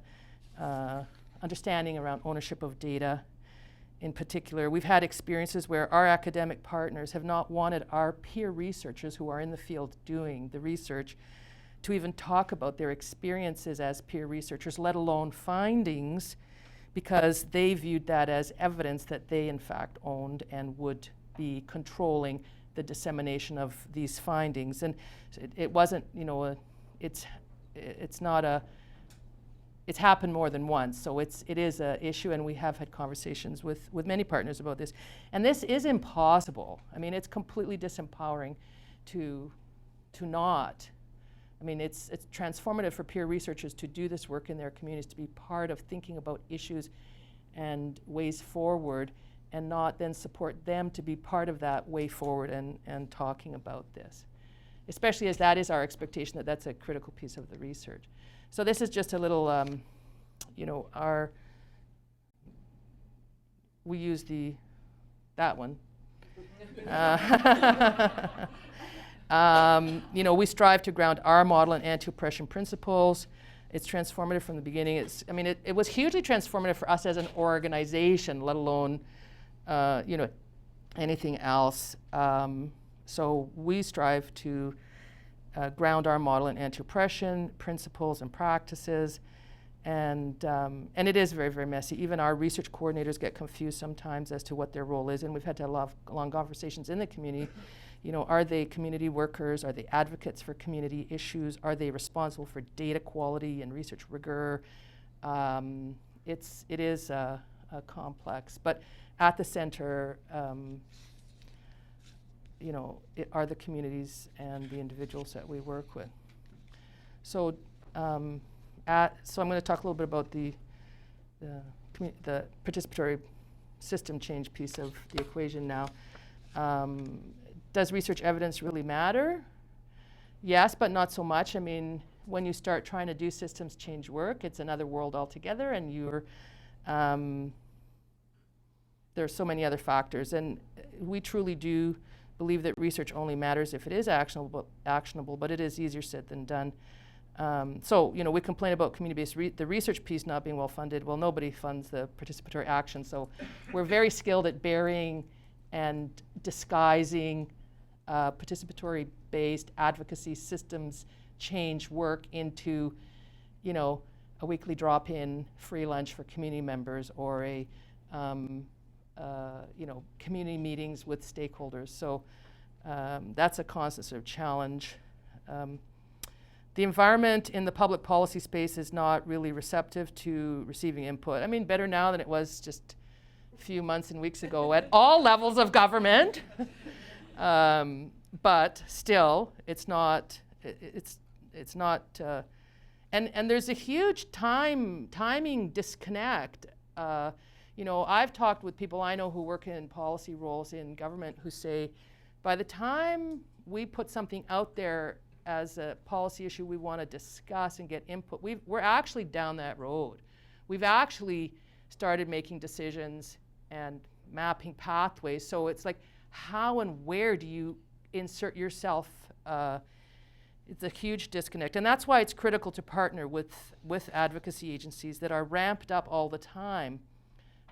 understanding around ownership of data. In particular, we've had experiences where our academic partners have not wanted our peer researchers who are in the field doing the research to even talk about their experiences as peer researchers, let alone findings, because they viewed that as evidence that they in fact owned and would be controlling the dissemination of these findings. And it wasn't, it's happened more than once, so it is an issue, and we have had conversations with many partners about this. And this is impossible. I mean, it's completely disempowering to not. I mean, it's transformative for peer researchers to do this work in their communities, to be part of thinking about issues and ways forward, and not then support them to be part of that way forward and talking about this. Especially as that is our expectation, that that's a critical piece of the research. So this is just a little, we use that one. We strive to ground our model in anti-oppression principles. It's transformative from the beginning. It was hugely transformative for us as an organization, let alone, anything else. So we strive to ground our model in anti-oppression principles and practices, and it is very messy. Even our research coordinators get confused sometimes as to what their role is, and we've had to have long conversations in the community. Are they community workers? Are they advocates for community issues? Are they responsible for data quality and research rigor? It is complex, but at the center, are the communities and the individuals that we work with. So, I'm going to talk a little bit about the participatory system change piece of the equation now. Does research evidence really matter? Yes, but not so much. I mean, when you start trying to do systems change work, it's another world altogether, and there's so many other factors, and we truly do believe that research only matters if it is actionable, but it is easier said than done. So, you know, we complain about community-based the research piece not being well funded. Well, nobody funds the participatory action, so we're very skilled at burying and disguising participatory-based advocacy systems change work into, you know, a weekly drop-in free lunch for community members, or a you know, community meetings with stakeholders. So that's a constant sort of challenge. The environment in the public policy space is not really receptive to receiving input. I mean, better now than it was just a few months and weeks ago at all levels of government. But still, it's not. It's not. And there's a huge timing disconnect. You know, I've talked with people I know who work in policy roles in government who say, by the time we put something out there as a policy issue we want to discuss and get input, we're actually down that road. We've actually started making decisions and mapping pathways. So it's like, how and where do you insert yourself? It's a huge disconnect. And that's why it's critical to partner with advocacy agencies that are ramped up all the time.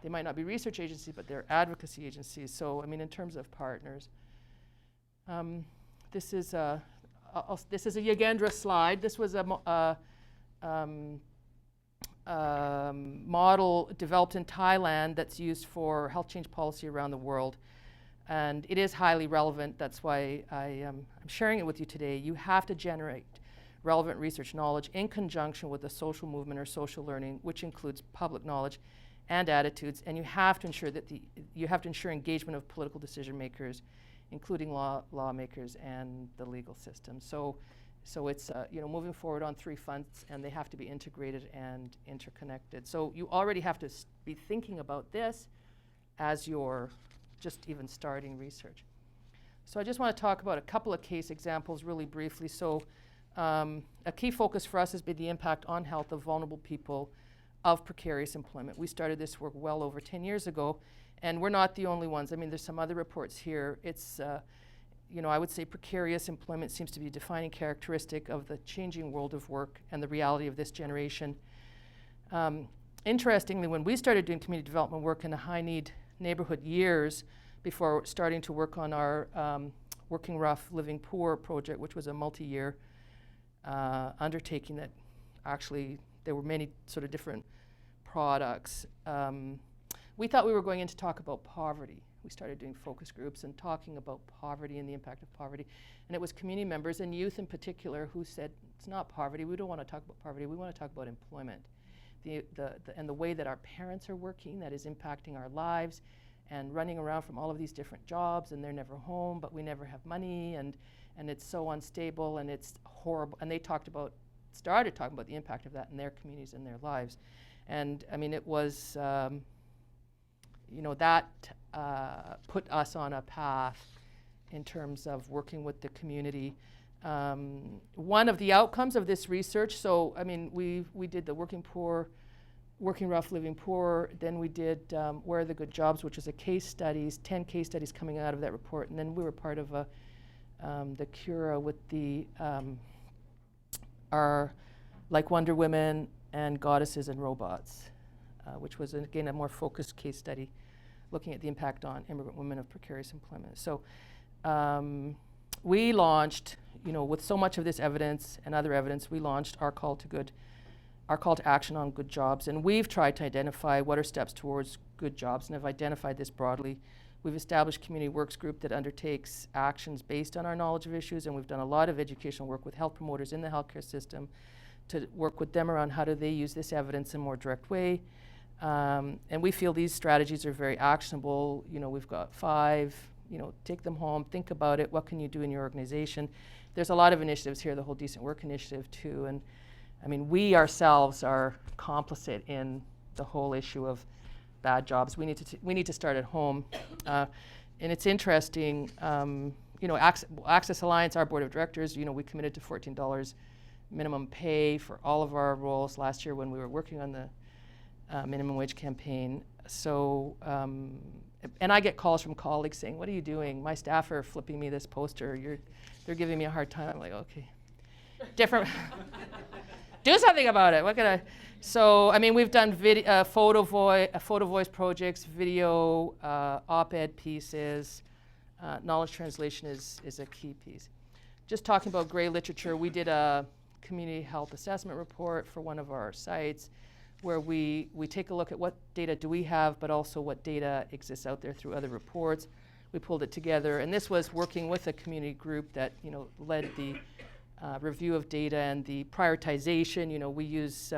They might not be research agencies, but they're advocacy agencies. So, I mean, in terms of partners. This is a Yagendra slide. This was a model developed in Thailand that's used for health change policy around the world. And it is highly relevant. That's why I'm sharing it with you today. You have to generate relevant research knowledge in conjunction with the social movement or social learning, which includes public knowledge and attitudes. And you have to ensure that you have to ensure engagement of political decision makers, including lawmakers and the legal system. So it's you know, moving forward on 3 fronts, and they have to be integrated and interconnected. So you already have to be thinking about this as you're just even starting research. So I just want to talk about a couple of case examples really briefly. So a key focus for us has been the impact on health of vulnerable people of precarious employment. We started this work well over 10 years ago, and we're not the only ones. I mean, there's some other reports here. It's, you know, I would say precarious employment seems to be a defining characteristic of the changing world of work and the reality of this generation. Interestingly, when we started doing community development work in the high-need neighborhood years before starting to work on our Working Rough, Living Poor project, which was a multi-year undertaking that actually there were many sort of different products. We thought we were going in to talk about poverty. We started doing focus groups and talking about poverty and the impact of poverty. And it was community members and youth in particular who said, it's not poverty, we don't want to talk about poverty, we want to talk about employment. And the way that our parents are working that is impacting our lives, and running around from all of these different jobs, and they're never home, but we never have money, and it's so unstable, and it's horrible. And they started talking about the impact of that in their communities and their lives. And I mean, it was, you know, that put us on a path in terms of working with the community. One of the outcomes of this research, so I mean, we did the Working Rough, Living Poor, then we did Where Are the Good Jobs, which is a case studies, 10 case studies coming out of that report, and then we were part of the Cura with our Like Wonder Women and Goddesses and Robots, which was again a more focused case study looking at the impact on immigrant women of precarious employment. So we launched, you know, with so much of this evidence and other evidence, we launched our call to action on good jobs, and we've tried to identify what are steps towards good jobs, and have identified this broadly. We've established a community works group that undertakes actions based on our knowledge of issues, and we've done a lot of educational work with health promoters in the healthcare system to work with them around how do they use this evidence in a more direct way. And we feel these strategies are very actionable. You know, we've got 5, you know, take them home, think about it, what can you do in your organization? There's a lot of initiatives here, the whole Decent Work initiative too, and I mean, we ourselves are complicit in the whole issue of bad jobs. We need to start at home. And it's interesting, you know, Access Alliance, our board of directors, you know, we committed to $14 minimum pay for all of our roles last year when we were working on the minimum wage campaign. So and I get calls from colleagues saying, "What are you doing? My staff are flipping me this poster. They're giving me a hard time." I'm like, okay, different. Do something about it. What can I? So, I mean, we've done photo voice projects, video, op-ed pieces. Knowledge translation is a key piece. Just talking about gray literature, we did a community health assessment report for one of our sites where we take a look at what data do we have, but also what data exists out there through other reports. We pulled it together, and this was working with a community group that led the review of data and the prioritization. We use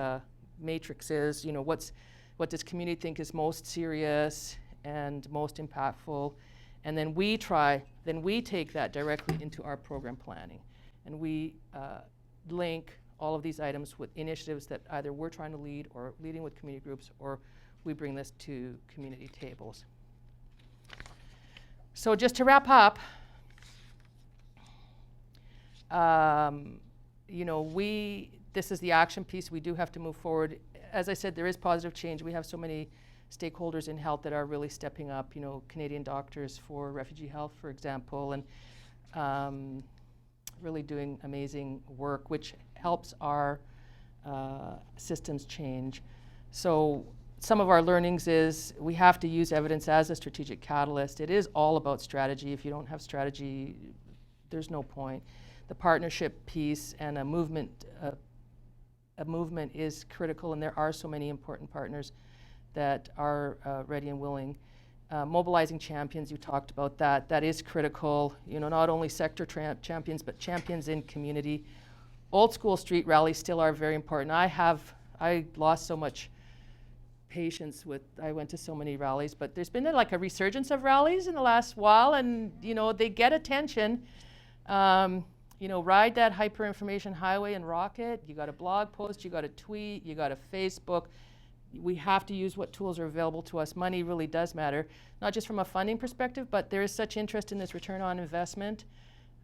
matrices. What does community think is most serious and most impactful, and then we take that directly into our program planning, and we link all of these items with initiatives that either we're trying to lead or leading with community groups, or we bring this to community tables. So just to wrap up, this is the action piece. We do have to move forward. As I said, there is positive change. We have so many stakeholders in health that are really stepping up. Canadian Doctors for Refugee Health, for example, and really doing amazing work, which helps our systems change. So some of our learnings is we have to use evidence as a strategic catalyst. It is all about strategy. If you don't have strategy, there's no point. The partnership piece and a movement is critical, and there are so many important partners that are ready and willing. Mobilizing champions, you talked about that. That is critical. Not only sector champions, but champions in community. Old school street rallies still are very important. I lost so much patience I went to so many rallies, but there's been like a resurgence of rallies in the last while, and they get attention. Ride that hyper-information highway and rock it. You got a blog post, you got a tweet, you got a Facebook. We have to use what tools are available to us. Money really does matter, not just from a funding perspective, but there is such interest in this return on investment,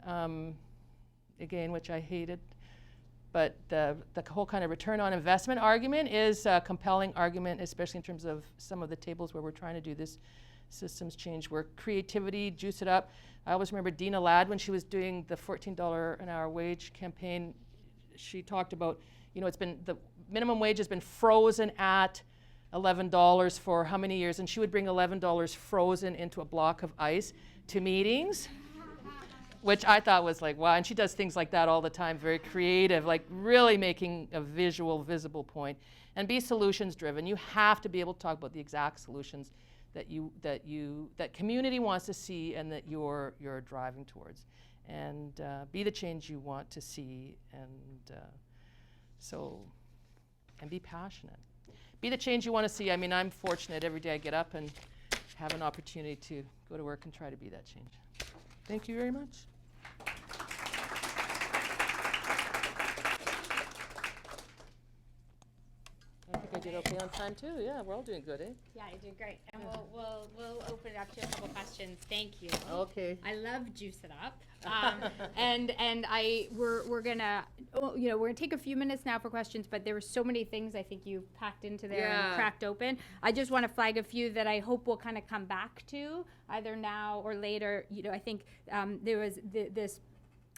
again, which I hated. But the whole kind of return on investment argument is a compelling argument, especially in terms of some of the tables where we're trying to do this systems change work. Creativity, juice it up. I always remember Dina Ladd when she was doing the $14 an hour wage campaign. She talked about, it's been the minimum wage has been frozen at $11 for how many years, and she would bring $11 frozen into a block of ice to meetings, which I thought was like, wow. And she does things like that all the time, very creative, like really making a visible point. And be solutions driven. You have to be able to talk about the exact solutions that community wants to see and that you're driving towards, and be the change you want to see, and be passionate. Be the change you want to see. I mean, I'm fortunate every day I get up and have an opportunity to go to work and try to be that change. Thank you very much. I think I did okay on time too. Yeah, we're all doing good, eh? Yeah, you did great. And we'll open it up to a couple questions. Thank you. Okay. I love Juice It Up. We're gonna we're gonna take a few minutes now for questions, but there were so many things I think you packed into there and cracked open. I just want to flag a few that I hope we'll kind of come back to either now or later. I think there was this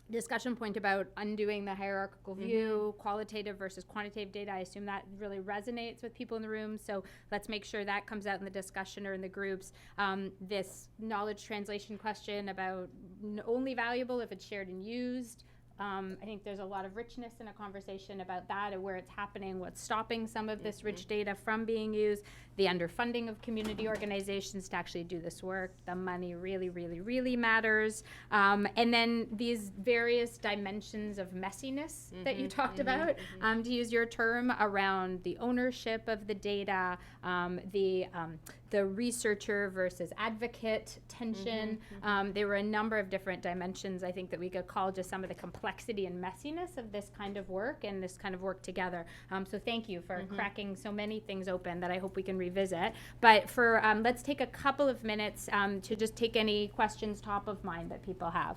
discussion point about undoing the hierarchical view, qualitative versus quantitative data. I assume that really resonates with people in the room, so let's make sure that comes out in the discussion or in the groups. This knowledge translation question about only valuable if it's shared and used. I think there's a lot of richness in a conversation about that and where it's happening, what's stopping some of this rich data from being used, the underfunding of community organizations to actually do this work. The money really, really, really matters. And then these various dimensions of messiness that you talked about, to use your term, around the ownership of the data, the researcher versus advocate tension. There were a number of different dimensions I think that we could call just some of the complexity and messiness of this kind of work and this kind of work together. So thank you for cracking so many things open that I hope we can revisit. But for let's take a couple of minutes to just take any questions top of mind that people have.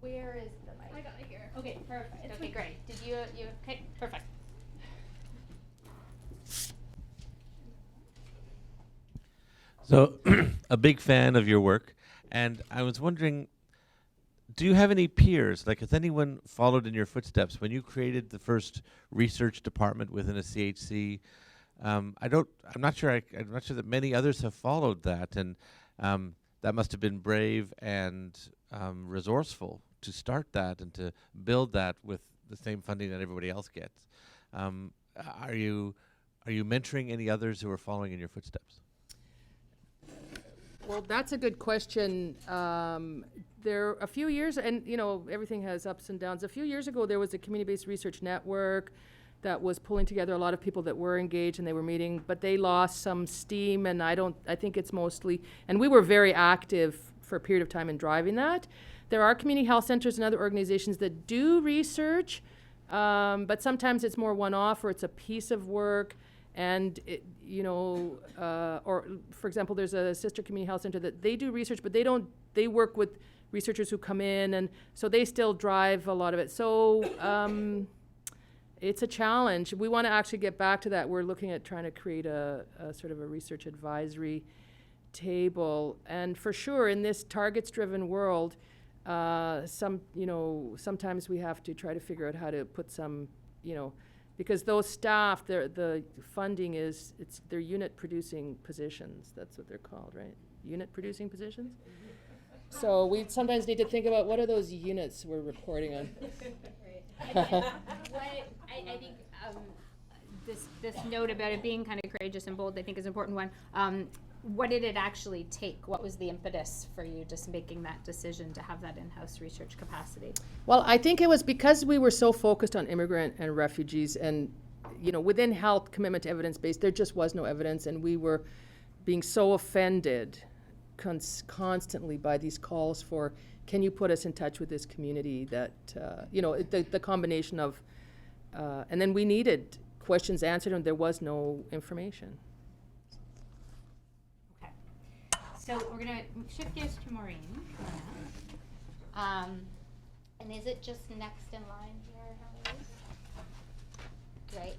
Where is the mic? I got it here. Okay, perfect. Okay, great. Did you okay, perfect. So, a big fan of your work, and I was wondering, do you have any peers? Like, has anyone followed in your footsteps when you created the first research department within a CHC? I'm not sure that many others have followed that, and that must have been brave and resourceful to start that and to build that with the same funding that everybody else gets. Are you mentoring any others who are following in your footsteps? Well, that's a good question. There a few years, and everything has ups and downs. A few years ago, there was a community-based research network that was pulling together a lot of people that were engaged, and they were meeting, but they lost some steam, and I think it's mostly, and we were very active for a period of time in driving that. There are community health centers and other organizations that do research, but sometimes it's more one-off, or it's a piece of work. And or for example, there's a sister community health center that they do research, but they work with researchers who come in, and so they still drive a lot of it. So it's a challenge. We want to actually get back to that. We're looking at trying to create a sort of a research advisory table. And for sure, in this targets-driven world, sometimes we have to try to figure out how to put some, because those staff, the funding they're unit producing positions. That's what they're called, right? Unit producing positions? So we sometimes need to think about what are those units we're reporting on. I think this note about it being kind of courageous and bold, I think is an important one. What did it actually take? What was the impetus for you just making that decision to have that in-house research capacity? Well, I think it was because we were so focused on immigrant and refugees, and within health commitment to evidence-based, there just was no evidence, and we were being so offended constantly by these calls for, can you put us in touch with this community that, the combination of, and then we needed questions answered, and there was no information. So we're going to shift gears to Maureen. And is it just next in line here, Heather? Right.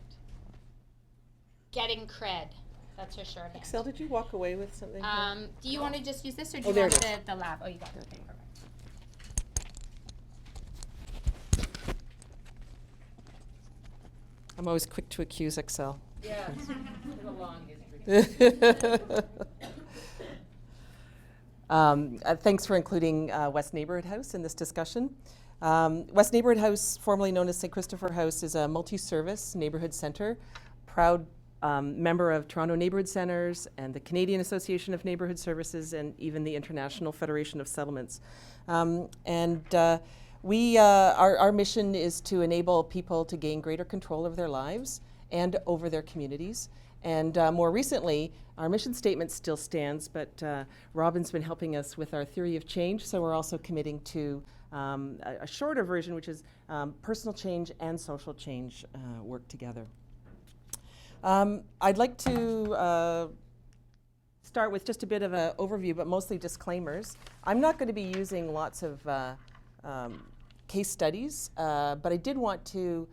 Getting cred. That's her shorthand. Axelle, did you walk away with something? Do you want to just use this, or do you there want it is. the lab? Oh, you got it. Okay, perfect. I'm always quick to accuse Axelle. Yeah, it's a long history. Thanks for including West Neighborhood House in this discussion. West Neighborhood House, formerly known as St. Christopher House, is a multi-service neighborhood center, proud member of Toronto Neighborhood Centres and the Canadian Association of Neighborhood Services and even the International Federation of Settlements. Our mission is to enable people to gain greater control of their lives and over their communities. And more recently, our mission statement still stands, but Robin's been helping us with our theory of change, so we're also committing to a shorter version, which is personal change and social change work together. I'd like to start with just a bit of an overview, but mostly disclaimers. I'm not going to be using lots of case studies, but I did want to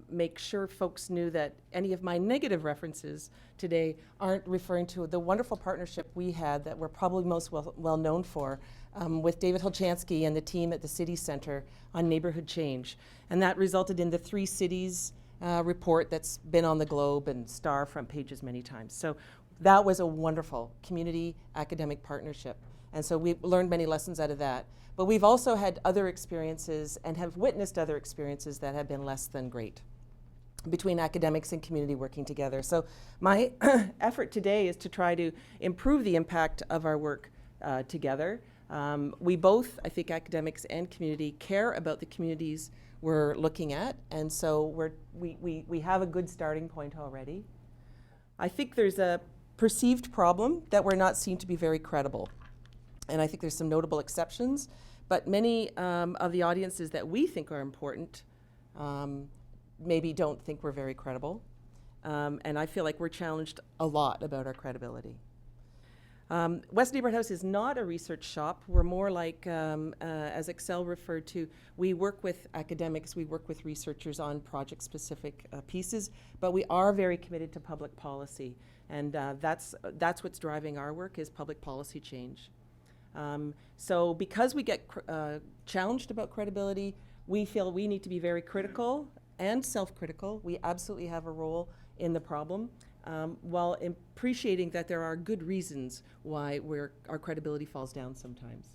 make sure folks knew that any of my negative references today aren't referring to the wonderful partnership we had that we're probably most well known for with David Holchansky and the team at the City Centre on neighborhood change. And that resulted in the 3 cities report that's been on the Globe and Star front pages many times. So that was a wonderful community academic partnership. And so we learned many lessons out of that. But we've also had other experiences and have witnessed other experiences that have been less than great between academics and community working together. So my effort today is to try to improve the impact of our work together. We both, I think academics and community, care about the communities we're looking at, and so we have a good starting point already. I think there's a perceived problem that we're not seen to be very credible. And I think there's some notable exceptions, but many of the audiences that we think are important maybe don't think we're very credible. And I feel like we're challenged a lot about our credibility. West Neighborhood House is not a research shop. We're more like, as Axelle referred to, we work with academics, we work with researchers on project-specific pieces, but we are very committed to public policy, and that's what's driving our work, is public policy change. So because we get challenged about credibility, we feel we need to be very critical and self-critical. We absolutely have a role in the problem, while appreciating that there are good reasons why our credibility falls down sometimes.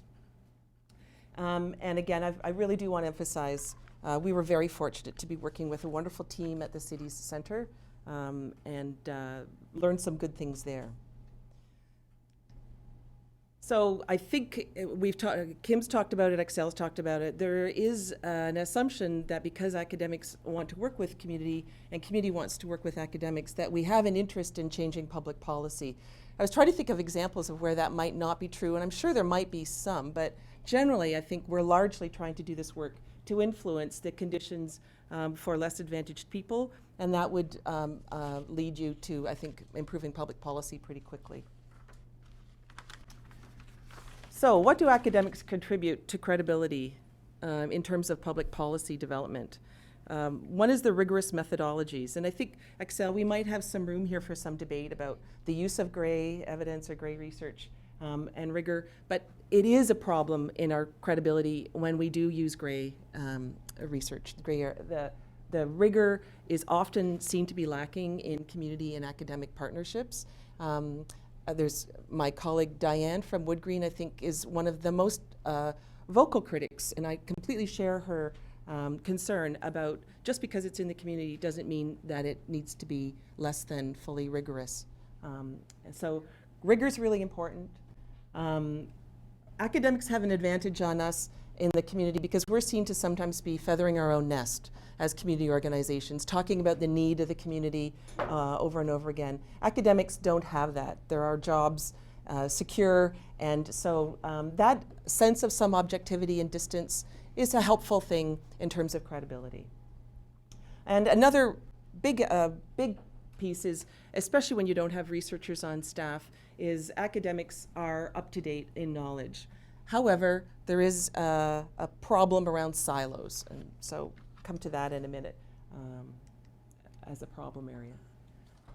And again, I really do want to emphasize, we were very fortunate to be working with a wonderful team at the city's center, and learned some good things there. So I think Kim's talked about it, Axelle's talked about it. There is an assumption that because academics want to work with community and community wants to work with academics, that we have an interest in changing public policy. I was trying to think of examples of where that might not be true, and I'm sure there might be some, but generally I think we're largely trying to do this work to influence the conditions for less advantaged people, and that would lead you to, I think, improving public policy pretty quickly. So what do academics contribute to credibility in terms of public policy development? One is the rigorous methodologies. And I think, Axelle, we might have some room here for some debate about the use of gray evidence or gray research and rigor. But it is a problem in our credibility when we do use gray research. The rigor is often seen to be lacking in community and academic partnerships. There's my colleague Diane from Wood Green, I think, is one of the most vocal critics, and I completely share her concern about just because it's in the community doesn't mean that it needs to be less than fully rigorous. And so rigor is really important. Academics have an advantage on us in the community because we're seen to sometimes be feathering our own nest as community organizations, talking about the need of the community over and over again. Academics don't have that. There are jobs secure, and so that sense of some objectivity and distance is a helpful thing in terms of credibility. And another big piece is, especially when you don't have researchers on staff, is academics are up to date in knowledge. However, there is a problem around silos, and so come to that in a minute as a problem area.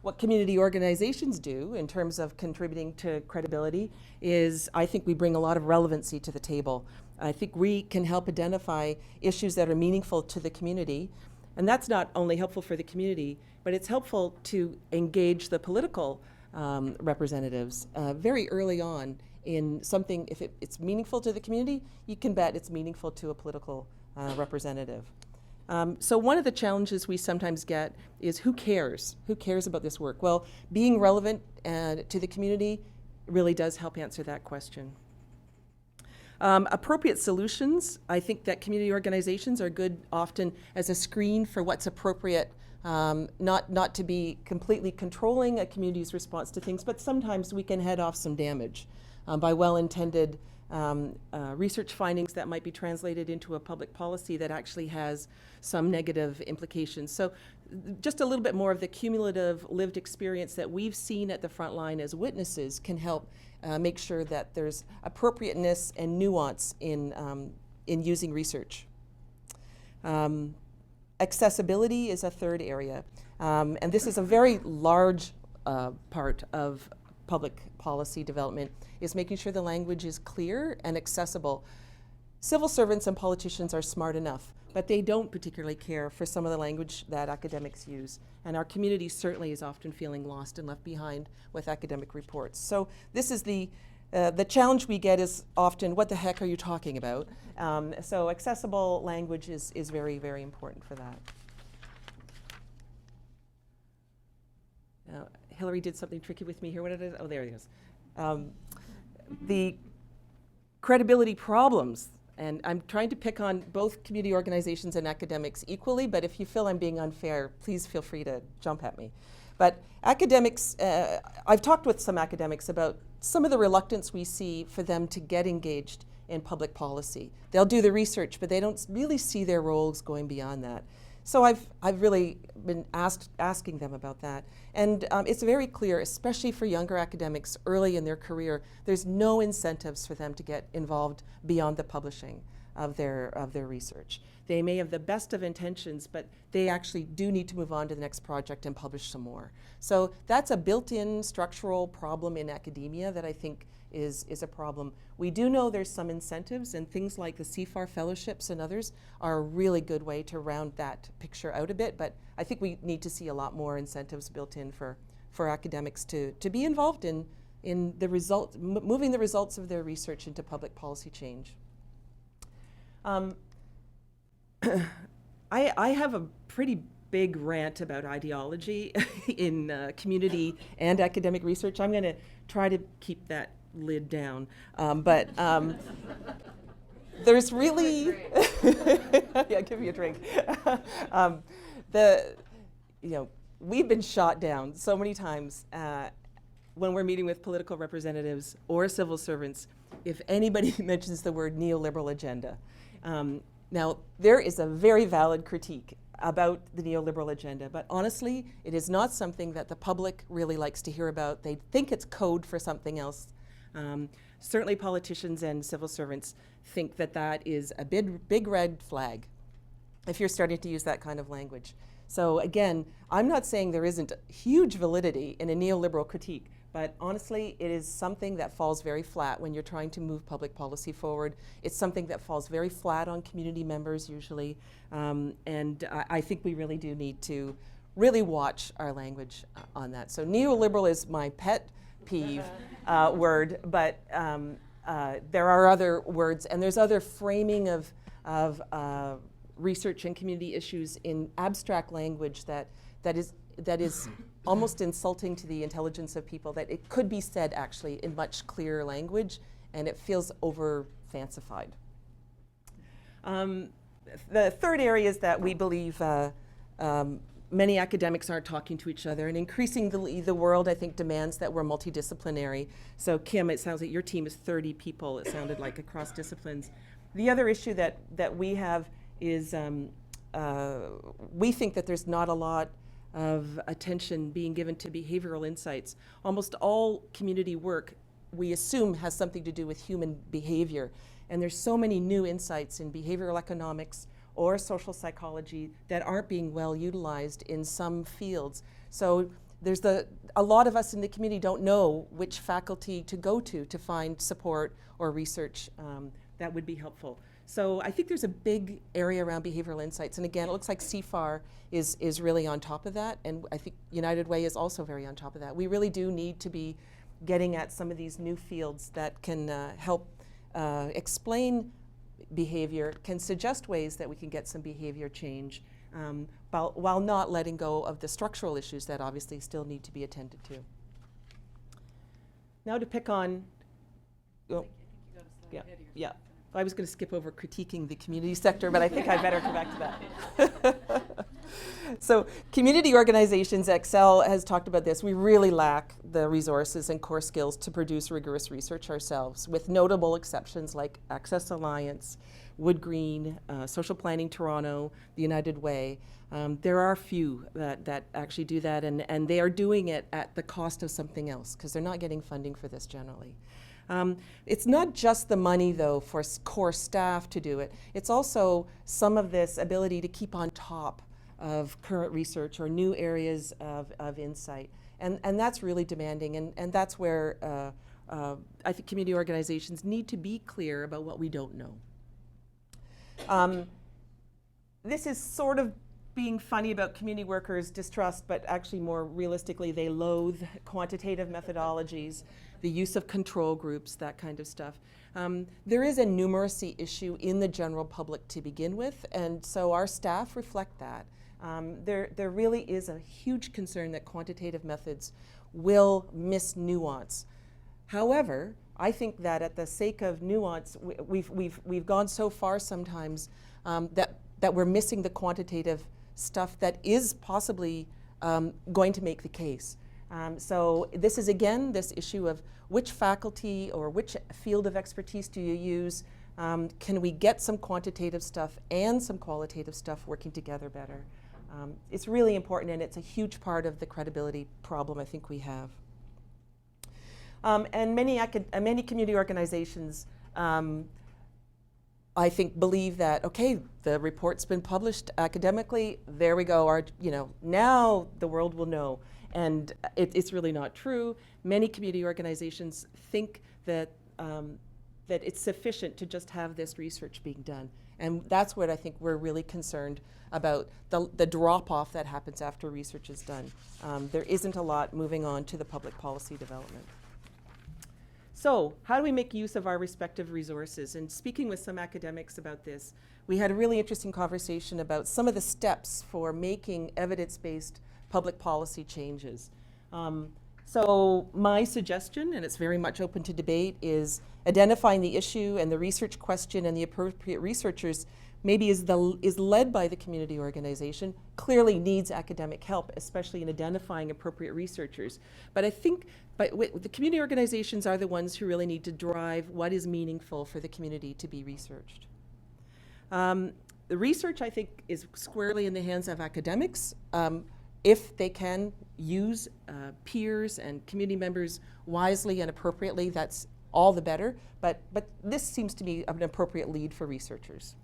What community organizations do in terms of contributing to credibility is, I think we bring a lot of relevancy to the table. I think we can help identify issues that are meaningful to the community, and that's not only helpful for the community, but it's helpful to engage the political representatives very early on in something. If it's meaningful to the community, you can bet it's meaningful to a political representative. So one of the challenges we sometimes get is who cares? Who cares about this work? Well, being relevant to the community really does help answer that question. Appropriate solutions. I think that community organizations are good often as a screen for what's appropriate, not to be completely controlling a community's response to things, but sometimes we can head off some damage by well-intended research findings that might be translated into a public policy that actually has some negative implications. So just a little bit more of the cumulative lived experience that we've seen at the front line as witnesses can help make sure that there's appropriateness and nuance in using research. Accessibility is a third area, and this is a very large part of public policy development, is making sure the language is clear and accessible. Civil servants and politicians are smart enough, but they don't particularly care for some of the language that academics use. And our community certainly is often feeling lost and left behind with academic reports. So this is the challenge we get is often, what the heck are you talking about? So accessible language is very, very important for that. Now, Hillary did something tricky with me here. What did it? Oh, there it is. The credibility problems, and I'm trying to pick on both community organizations and academics equally, but if you feel I'm being unfair, please feel free to jump at me. But academics, I've talked with some academics about some of the reluctance we see for them to get engaged in public policy. They'll do the research, but they don't really see their roles going beyond that. So I've really been asking them about that. And it's very clear, especially for younger academics early in their career, there's no incentives for them to get involved beyond the publishing of their research. They may have the best of intentions, but they actually do need to move on to the next project and publish some more. So that's a built-in structural problem in academia that I think is a problem. We do know there's some incentives, and things like the CIFAR fellowships and others are a really good way to round that picture out a bit, but I think we need to see a lot more incentives built in for academics to be involved in the moving the results of their research into public policy change. I have a pretty big rant about ideology in community and academic research. I'm going to try to keep that lid down, but there's really yeah, give me a drink. We've been shot down so many times when we're meeting with political representatives or civil servants if anybody mentions the word neoliberal agenda. Now, there is a very valid critique about the neoliberal agenda, but honestly, it is not something that the public really likes to hear about. They think it's code for something else. Certainly politicians and civil servants think that that is a big red flag if you're starting to use that kind of language. So again, I'm not saying there isn't huge validity in a neoliberal critique, but honestly, it is something that falls very flat when you're trying to move public policy forward. It's something that falls very flat on community members usually, and I think we really do need to really watch our language on that. So neoliberal is my pet peeve word, but there are other words, and there's other framing of research and community issues in abstract language that is almost insulting to the intelligence of people, that it could be said actually in much clearer language, and it feels over fancified. The third area is that we believe many academics aren't talking to each other, and increasingly the world, I think, demands that we're multidisciplinary. So Kim, it sounds like your team is 30 people, it sounded like, across disciplines. The other issue that we have is we think that there's not a lot of attention being given to behavioral insights. Almost all community work, we assume, has something to do with human behavior. And there's so many new insights in behavioral economics or social psychology that aren't being well utilized in some fields. So there's a lot of us in the community don't know which faculty to go to find support or research that would be helpful. So I think there's a big area around behavioral insights. And again, it looks like CIFAR is really on top of that. And I think United Way is also very on top of that. We really do need to be getting at some of these new fields that can help explain behavior, can suggest ways that we can get some behavior change, while not letting go of the structural issues that obviously still need to be attended to. Now to pick on, oh, yeah. I was going to skip over critiquing the community sector, but I think I better come back to that. So community organizations, Axelle has talked about this. We really lack the resources and core skills to produce rigorous research ourselves, with notable exceptions like Access Alliance, Wood Green, Social Planning Toronto, the United Way. There are a few that actually do that, and they are doing it at the cost of something else, because they're not getting funding for this generally. It's not just the money, though, for core staff to do it. It's also some of this ability to keep on top of current research or new areas of insight. And that's really demanding, and that's where I think community organizations need to be clear about what we don't know. This is sort of being funny about community workers' distrust, but actually more realistically, they loathe quantitative methodologies, the use of control groups, that kind of stuff. There is a numeracy issue in the general public to begin with, and so our staff reflect that. There really is a huge concern that quantitative methods will miss nuance. However, I think that at the sake of nuance, we've gone so far sometimes that we're missing the quantitative stuff that is possibly going to make the case. So this is, again, this issue of which faculty or which field of expertise do you use, Can we get some quantitative stuff and some qualitative stuff working together better? It's really important, and it's a huge part of the credibility problem I think we have. And many community organizations, I think, believe that, okay, the report's been published academically, there we go, now the world will know. And it's really not true. Many community organizations think that that it's sufficient to just have this research being done. And that's what I think we're really concerned about, the drop-off that happens after research is done. There isn't a lot moving on to the public policy development. So how do we make use of our respective resources? And speaking with some academics about this, we had a really interesting conversation about some of the steps for making evidence-based public policy changes. So my suggestion, and it's very much open to debate, is identifying the issue and the research question and the appropriate researchers maybe is led by the community organization, clearly needs academic help, especially in identifying appropriate researchers. But I think the community organizations are the ones who really need to drive what is meaningful for the community to be researched. The research, I think, is squarely in the hands of academics. If they can use peers and community members wisely and appropriately, that's all the better. But this seems to be an appropriate lead for researchers.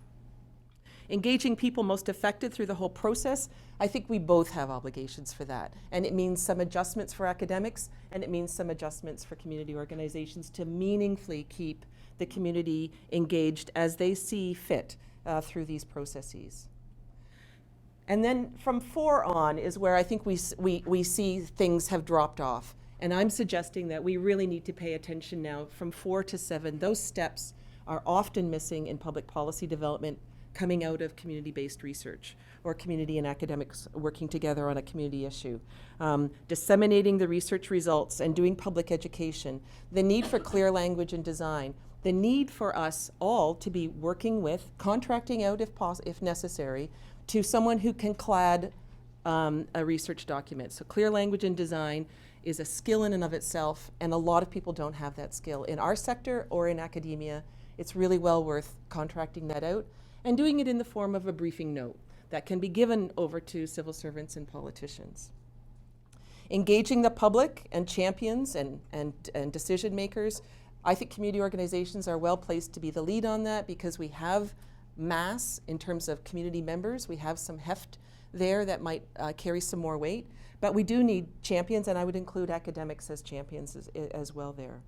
Engaging people most affected through the whole process, I think we both have obligations for that. And it means some adjustments for academics, and it means some adjustments for community organizations to meaningfully keep the community engaged as they see fit through these processes. And then from 4 on is where I think we see things have dropped off. And I'm suggesting that we really need to pay attention now from 4 to 7. Those steps are often missing in public policy development coming out of community-based research or community and academics working together on a community issue. Disseminating the research results and doing public education, the need for clear language and design, the need for us all to be working with, contracting out if necessary, to someone who can clad a research document. So clear language and design is a skill in and of itself, and a lot of people don't have that skill. In our sector or in academia, it's really well worth contracting that out and doing it in the form of a briefing note that can be given over to civil servants and politicians. Engaging the public and champions and decision makers. I think community organizations are well placed to be the lead on that because we have mass in terms of community members. We have some heft there that might carry some more weight, but we do need champions, and I would include academics as champions as well there.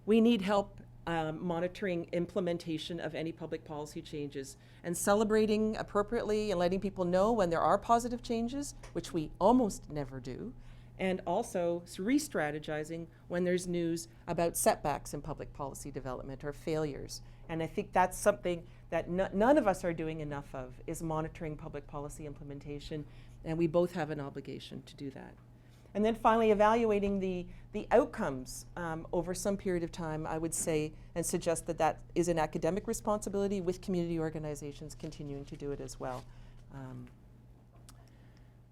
We need help monitoring implementation of any public policy changes and celebrating appropriately and letting people know when there are positive changes, which we almost never do, and also re-strategizing when there's news about setbacks in public policy development or failures. And I think that's something that none of us are doing enough of, is monitoring public policy implementation, and we both have an obligation to do that. And then finally, evaluating the outcomes over some period of time, I would say and suggest that that is an academic responsibility with community organizations continuing to do it as well.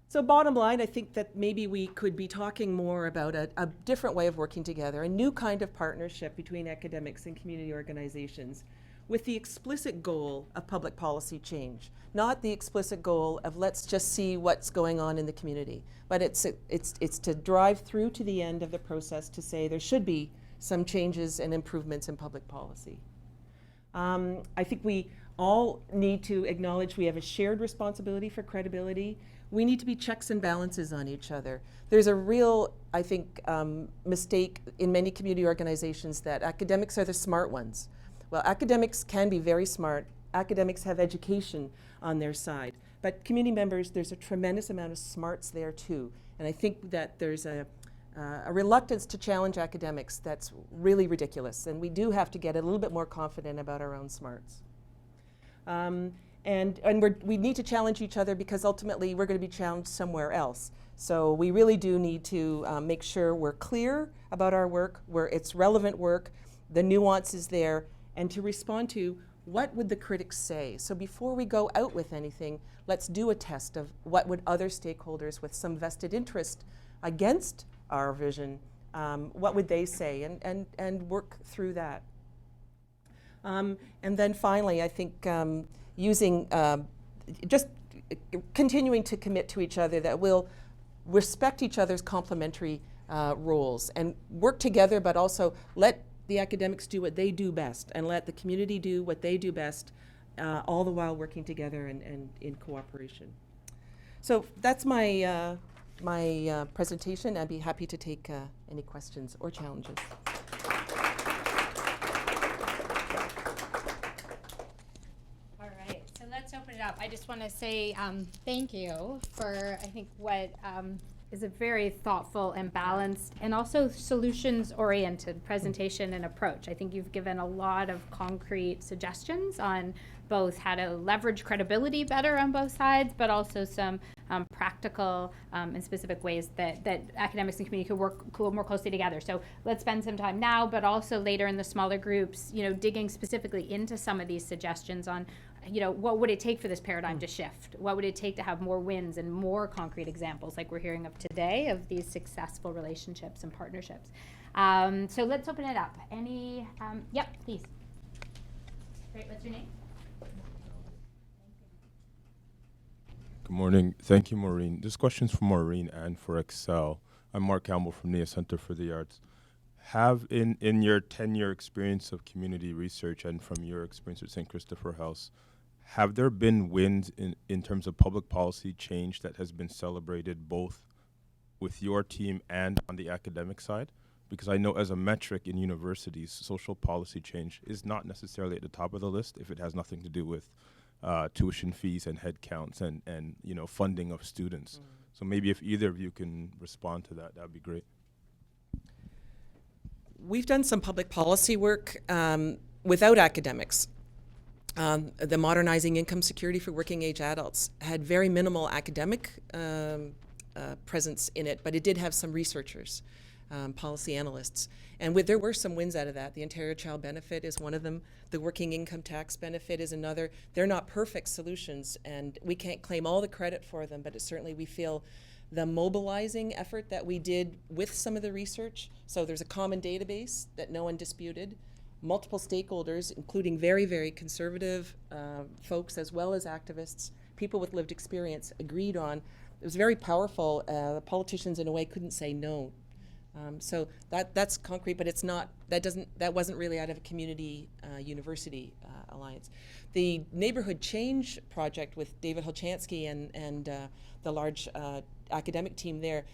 So bottom line, I think that maybe we could be talking more about a different way of working together, a new kind of partnership between academics and community organizations with the explicit goal of public policy change, not the explicit goal of let's just see what's going on in the community, but it's to drive through to the end of the process to say there should be some changes and improvements in public policy. I think we all need to acknowledge we have a shared responsibility for credibility. We need to be checks and balances on each other. There's a real, I think, mistake in many community organizations that academics are the smart ones. Well, academics can be very smart. Academics have education on their side. But community members, there's a tremendous amount of smarts there too. And I think that there's a reluctance to challenge academics that's really ridiculous. And we do have to get a little bit more confident about our own smarts. And we need to challenge each other because ultimately we're going to be challenged somewhere else. So we really do need to make sure we're clear about our work, where it's relevant work, the nuance is there, and to respond to what would the critics say. So before we go out with anything, let's do a test of what would other stakeholders with some vested interest against our vision, what would they say, and work through that. And then finally, I think using just continuing to commit to each other that we'll respect each other's complementary roles and work together, but also let the academics do what they do best and let the community do what they do best, all the while working together and in cooperation. So that's my presentation. I'd be happy to take any questions or challenges. All right, so let's open it up. I just want to say thank you for, I think, what is a very thoughtful and balanced and also solutions-oriented presentation and approach. I think you've given a lot of concrete suggestions on both how to leverage credibility better on both sides, but also some practical and specific ways that academics and community could work more closely together. So let's spend some time now, but also later in the smaller groups, digging specifically into some of these suggestions on what would it take for this paradigm to shift? What would it take to have more wins and more concrete examples like we're hearing of today of these successful relationships and partnerships? So let's open it up. Yep, please. Great, what's your name? Good morning. Thank you, Maureen. This question's for Maureen and for Axelle. I'm Mark Campbell from NIA Center for the Arts. Have in your 10-year experience of community research and from your experience at St. Christopher House, have there been wins in terms of public policy change that has been celebrated both with your team and on the academic side? Because I know as a metric in universities, social policy change is not necessarily at the top of the list if it has nothing to do with tuition fees and head counts and funding of students. So maybe if either of you can respond to that, that'd be great. We've done some public policy work without academics. The Modernizing Income Security for Working Age Adults had very minimal academic presence in it, but it did have some researchers, policy analysts. And there were some wins out of that. The Ontario Child Benefit is one of them. The Working Income Tax Benefit is another. They're not perfect solutions, and we can't claim all the credit for them, but certainly we feel the mobilizing effort that we did with some of the research. So there's a common database that no one disputed. Multiple stakeholders, including very, very conservative folks as well as activists, people with lived experience, agreed on. It was very powerful. The politicians, in a way, couldn't say no. So that's concrete, but it's not. That wasn't really out of a community university alliance. The Neighborhood Change Project with David Holchansky and the large academic team there,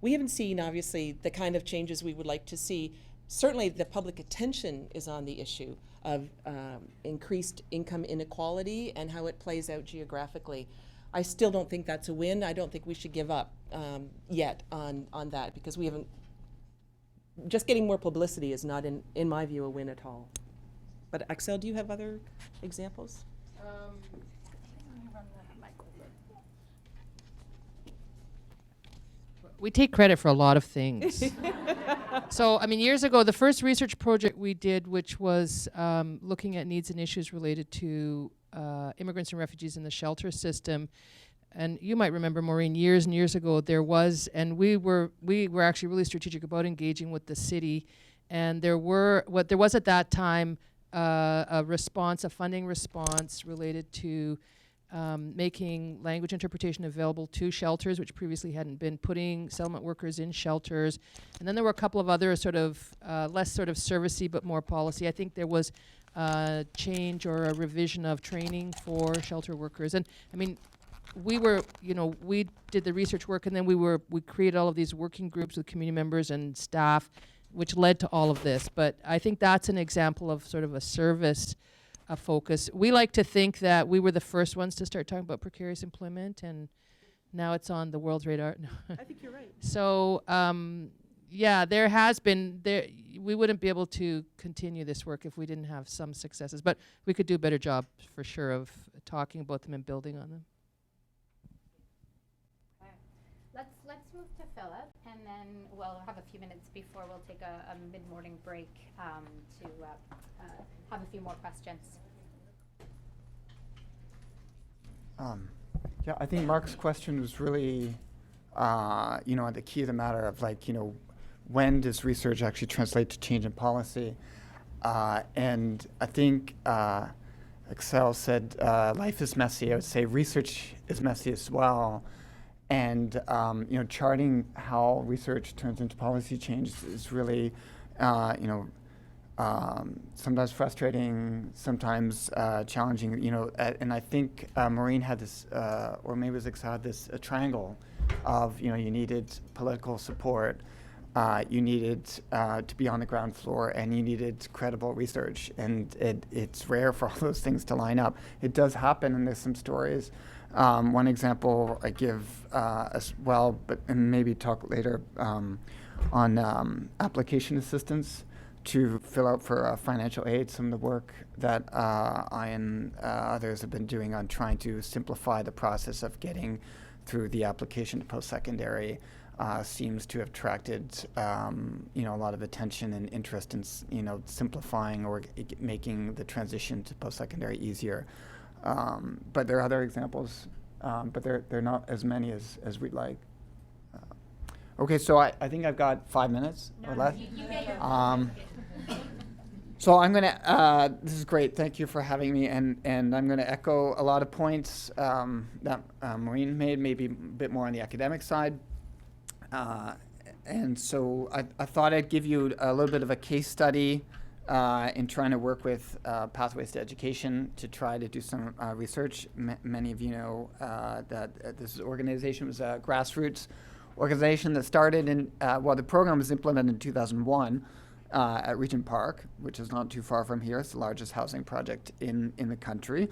we haven't seen, obviously, the kind of changes we would like to see. Certainly the public attention is on the issue of increased income inequality and how it plays out geographically. I still don't think that's a win. I don't think we should give up yet on that, because we haven't, just getting more publicity is not, in my view, a win at all. But Axelle, do you have other examples? We take credit for a lot of things. So, years ago, the first research project we did, which was looking at needs and issues related to immigrants and refugees in the shelter system. And you might remember, Maureen, years and years ago, there was, and we were actually really strategic about engaging with the city. And there was at that time a funding response related to making language interpretation available to shelters, which previously hadn't been, putting settlement workers in shelters. And then there were a couple of other sort of less sort of servicey but more policy. I think there was a change or a revision of training for shelter workers. And we did the research work, and then we created all of these working groups with community members and staff, which led to all of this. But I think that's an example of sort of a service focus. We like to think that we were the first ones to start talking about precarious employment, and now it's on the world's radar. I think you're right. So, there has been, we wouldn't be able to continue this work if we didn't have some successes, but we could do a better job for sure of talking about them and building on them. Let's move to Philip, and then we'll have a few minutes before we'll take a mid-morning break to have a few more questions. I think Mark's question was really, the key of the matter of when does research actually translate to change in policy? And I think Axelle said life is messy. I would say research is messy as well. And charting how research turns into policy change is really, sometimes frustrating, sometimes challenging. And I think Maureen had this, or maybe it was Axelle had this triangle of you needed political support, you needed to be on the ground floor, and you needed credible research. And it's rare for all those things to line up. It does happen, and there's some stories. One example I give as well, and maybe talk later on application assistance to fill out for financial aid. Some of the work that I and others have been doing on trying to simplify the process of getting through the application to post-secondary seems to have attracted a lot of attention and interest in simplifying or making the transition to post-secondary easier. But there are other examples, but they're not as many as we'd like. Okay, so I think I've got 5 minutes or less. So I'm going to, this is great, thank you for having me, and I'm going to echo a lot of points that Maureen made, maybe a bit more on the academic side. And so I thought I'd give you a little bit of a case study in trying to work with Pathways to Education to try to do some research. Many of you know that this organization was a grassroots organization that started in, the program was implemented in 2001 at Regent Park, which is not too far from here. It's the largest housing project in the country.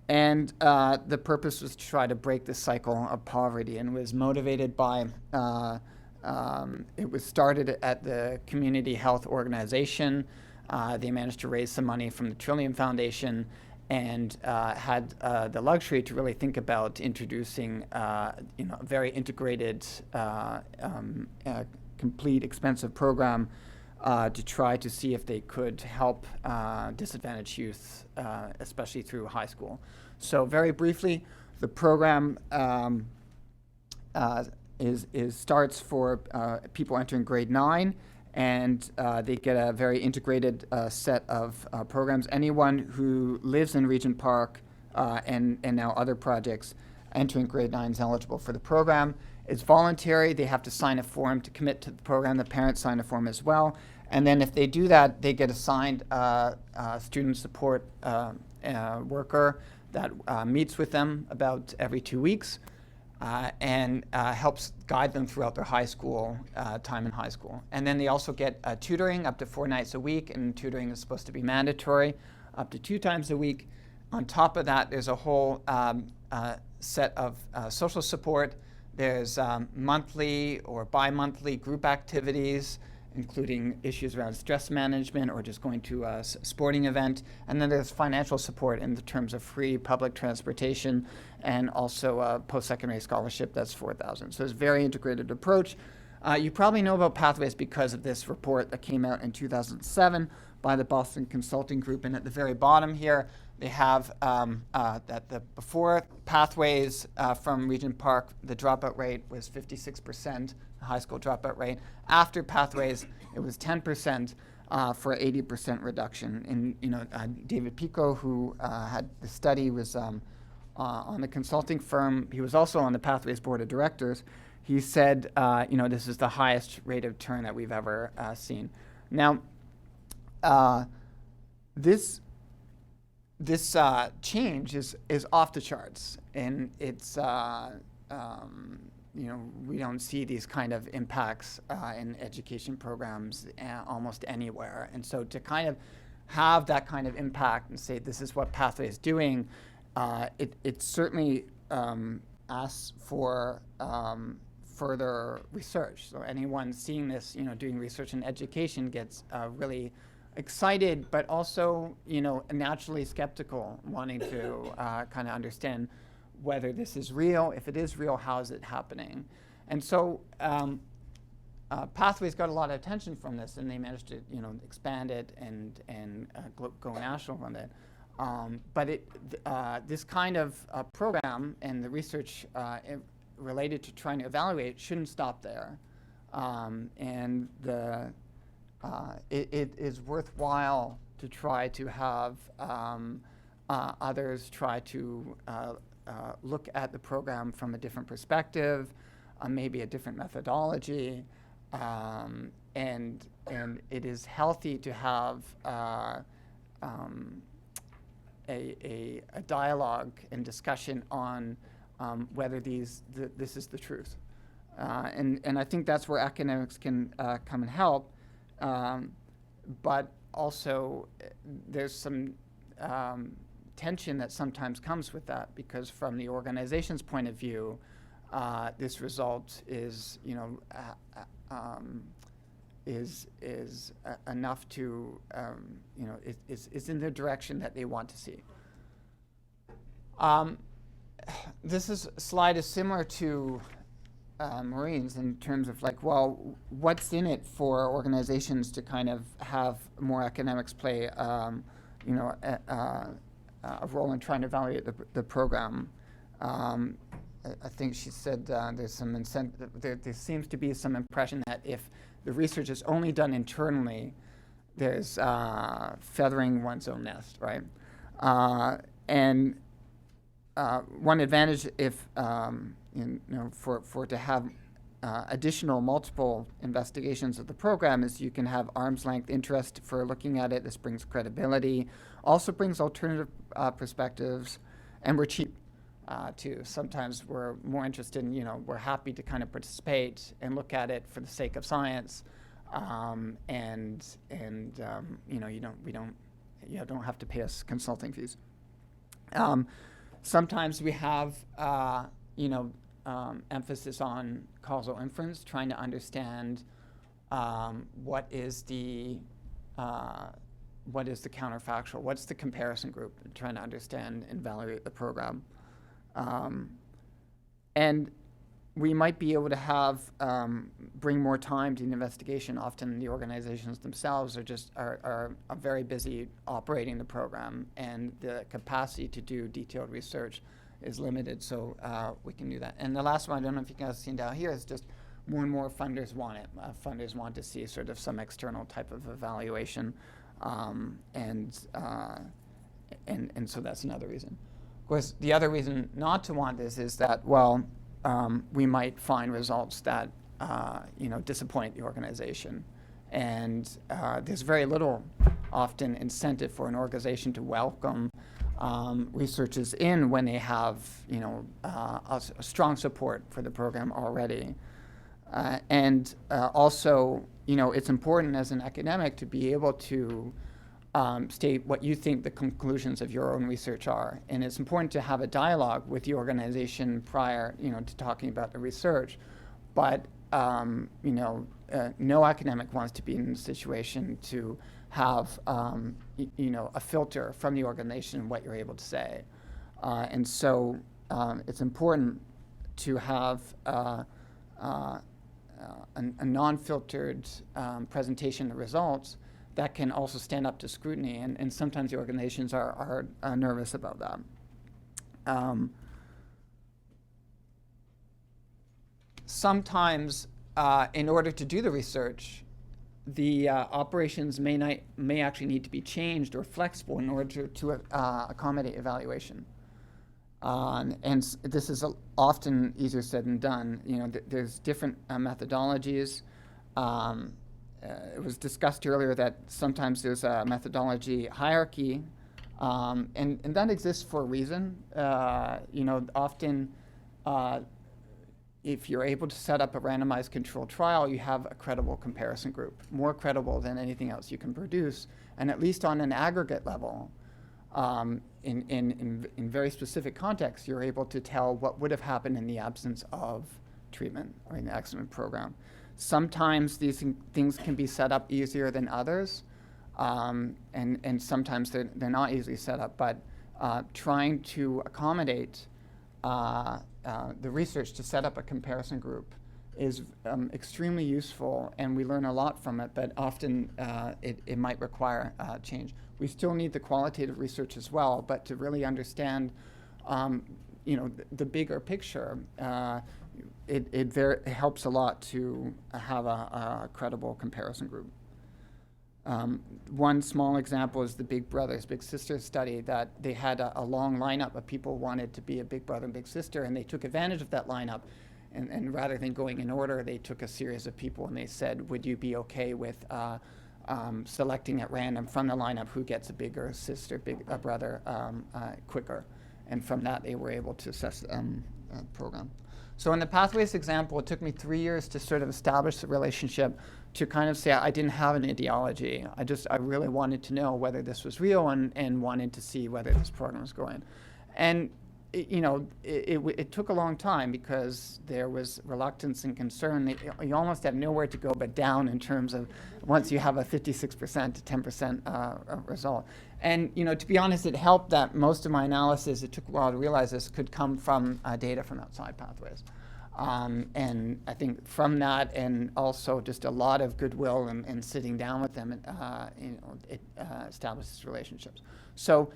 And the purpose was to try to break the cycle of poverty, and was motivated by, it was started at the Community Health Organization. They managed to raise some money from the Trillium Foundation, and had the luxury to really think about introducing a very integrated, complete, expensive program to try to see if they could help disadvantaged youth, especially through high school. So very briefly, the program starts for people entering grade 9, and they get a very integrated set of programs. Anyone who lives in Regent Park and now other projects entering grade 9 is eligible for the program. It's voluntary. They have to sign a form to commit to the program. The parents sign a form as well. And then if they do that, they get assigned a student support worker that meets with them about every 2 weeks and helps guide them throughout their high school time in high school. And then they also get tutoring up to 4 nights a week, and tutoring is supposed to be mandatory up to 2 times a week. On top of that, there's a whole set of social support. There's monthly or bi-monthly group activities, including issues around stress management or just going to a sporting event. And then there's financial support in the terms of free public transportation, and also a post-secondary scholarship that's $4,000. So it's a very integrated approach. You probably know about Pathways because of this report that came out in 2007 by the Boston Consulting Group. And at the very bottom here, they have that before Pathways from Regent Park, the dropout rate was 56%, the high school dropout rate. After Pathways, it was 10% for 80% reduction. And David Pico, who had the study, was on the consulting firm. He was also on the Pathways board of directors. He said, this is the highest rate of turn that we've ever seen. Now, this change is off the charts, and it's we don't see these kind of impacts in education programs almost anywhere. And so to kind of have that kind of impact and say this is what Pathway is doing, it certainly asks for further research. So anyone seeing this, doing research in education gets really excited, but also, naturally skeptical, wanting to kind of understand whether this is real. If it is real, how is it happening? And so Pathways got a lot of attention from this, and they managed to, expand it and go national on it. But this kind of program and the research related to trying to evaluate shouldn't stop there. And the it is worthwhile to try to have others try to look at the program from a different perspective, maybe a different methodology, and it is healthy to have a dialogue and discussion on whether this is the truth. And I think that's where academics can come and help. But also, there's some tension that sometimes comes with that, because from the organization's point of view, this result is, is enough to, is in the direction that they want to see. This slide is similar to Maureen's in terms of like, well, what's in it for organizations to kind of have more academics play, a role in trying to evaluate the program. I think she said there's some incentive. There seems to be some impression that if the research is only done internally, there's feathering one's own nest, right? And one advantage, if for to have additional multiple investigations of the program, is you can have arm's length interest for looking at it. This brings credibility, also brings alternative perspectives, and we're cheap too. Sometimes we're more interested in, we're happy to kind of participate and look at it for the sake of science, you don't have to pay us consulting fees. Sometimes we have emphasis on causal inference, trying to understand what is the counterfactual, what's the comparison group, trying to understand and evaluate the program. And we might be able to have bring more time to the investigation. Often the organizations themselves are very busy operating the program, and the capacity to do detailed research is limited, so we can do that. And the last one, I don't know if you guys have seen down here, is just more and more funders want it. Funders want to see sort of some external type of evaluation, and so that's another reason. Of course, the other reason not to want this is that, well, we might find results that disappoint the organization, and there's very little often incentive for an organization to welcome researchers in when they have a strong support for the program already, and also it's important as an academic to be able to state what you think the conclusions of your own research are, and it's important to have a dialogue with the organization prior to talking about the research, but no academic wants to be in a situation to have a filter from the organization what you're able to say, and so it's important to have a non-filtered presentation of results that can also stand up to scrutiny, and sometimes the organizations are nervous about that. Sometimes, in order to do the research, the operations may actually need to be changed or flexible in order to accommodate evaluation. And this is often easier said than done. There's different methodologies. It was discussed earlier that sometimes there's a methodology hierarchy, and that exists for a reason. Often, if you're able to set up a randomized controlled trial, you have a credible comparison group, more credible than anything else you can produce, and at least on an aggregate level, in very specific contexts, you're able to tell what would have happened in the absence of treatment or in the accident program. Sometimes these things can be set up easier than others, and sometimes they're not easily set up, but trying to accommodate the research to set up a comparison group is extremely useful, and we learn a lot from it, but often it might require change. We still need the qualitative research as well, but to really understand the bigger picture, it helps a lot to have a credible comparison group. One small example is the Big Brothers, Big Sisters study, that they had a long lineup of people who wanted to be a big brother and big sister, and they took advantage of that lineup. And rather than going in order, they took a series of people and they said, would you be okay with selecting at random from the lineup who gets a bigger sister, big brother quicker? And from that, they were able to assess the program. So in the Pathways example, it took me 3 years to sort of establish the relationship, to kind of say I didn't have an ideology. I really wanted to know whether this was real and wanted to see whether this program was going. And it took a long time because there was reluctance and concern. You almost have nowhere to go but down in terms of once you have a 56% to 10% result. And to be honest, it helped that most of my analysis, it took a while to realize this, could come from data from outside Pathways. And I think from that, and also just a lot of goodwill and sitting down with them, it establishes relationships. So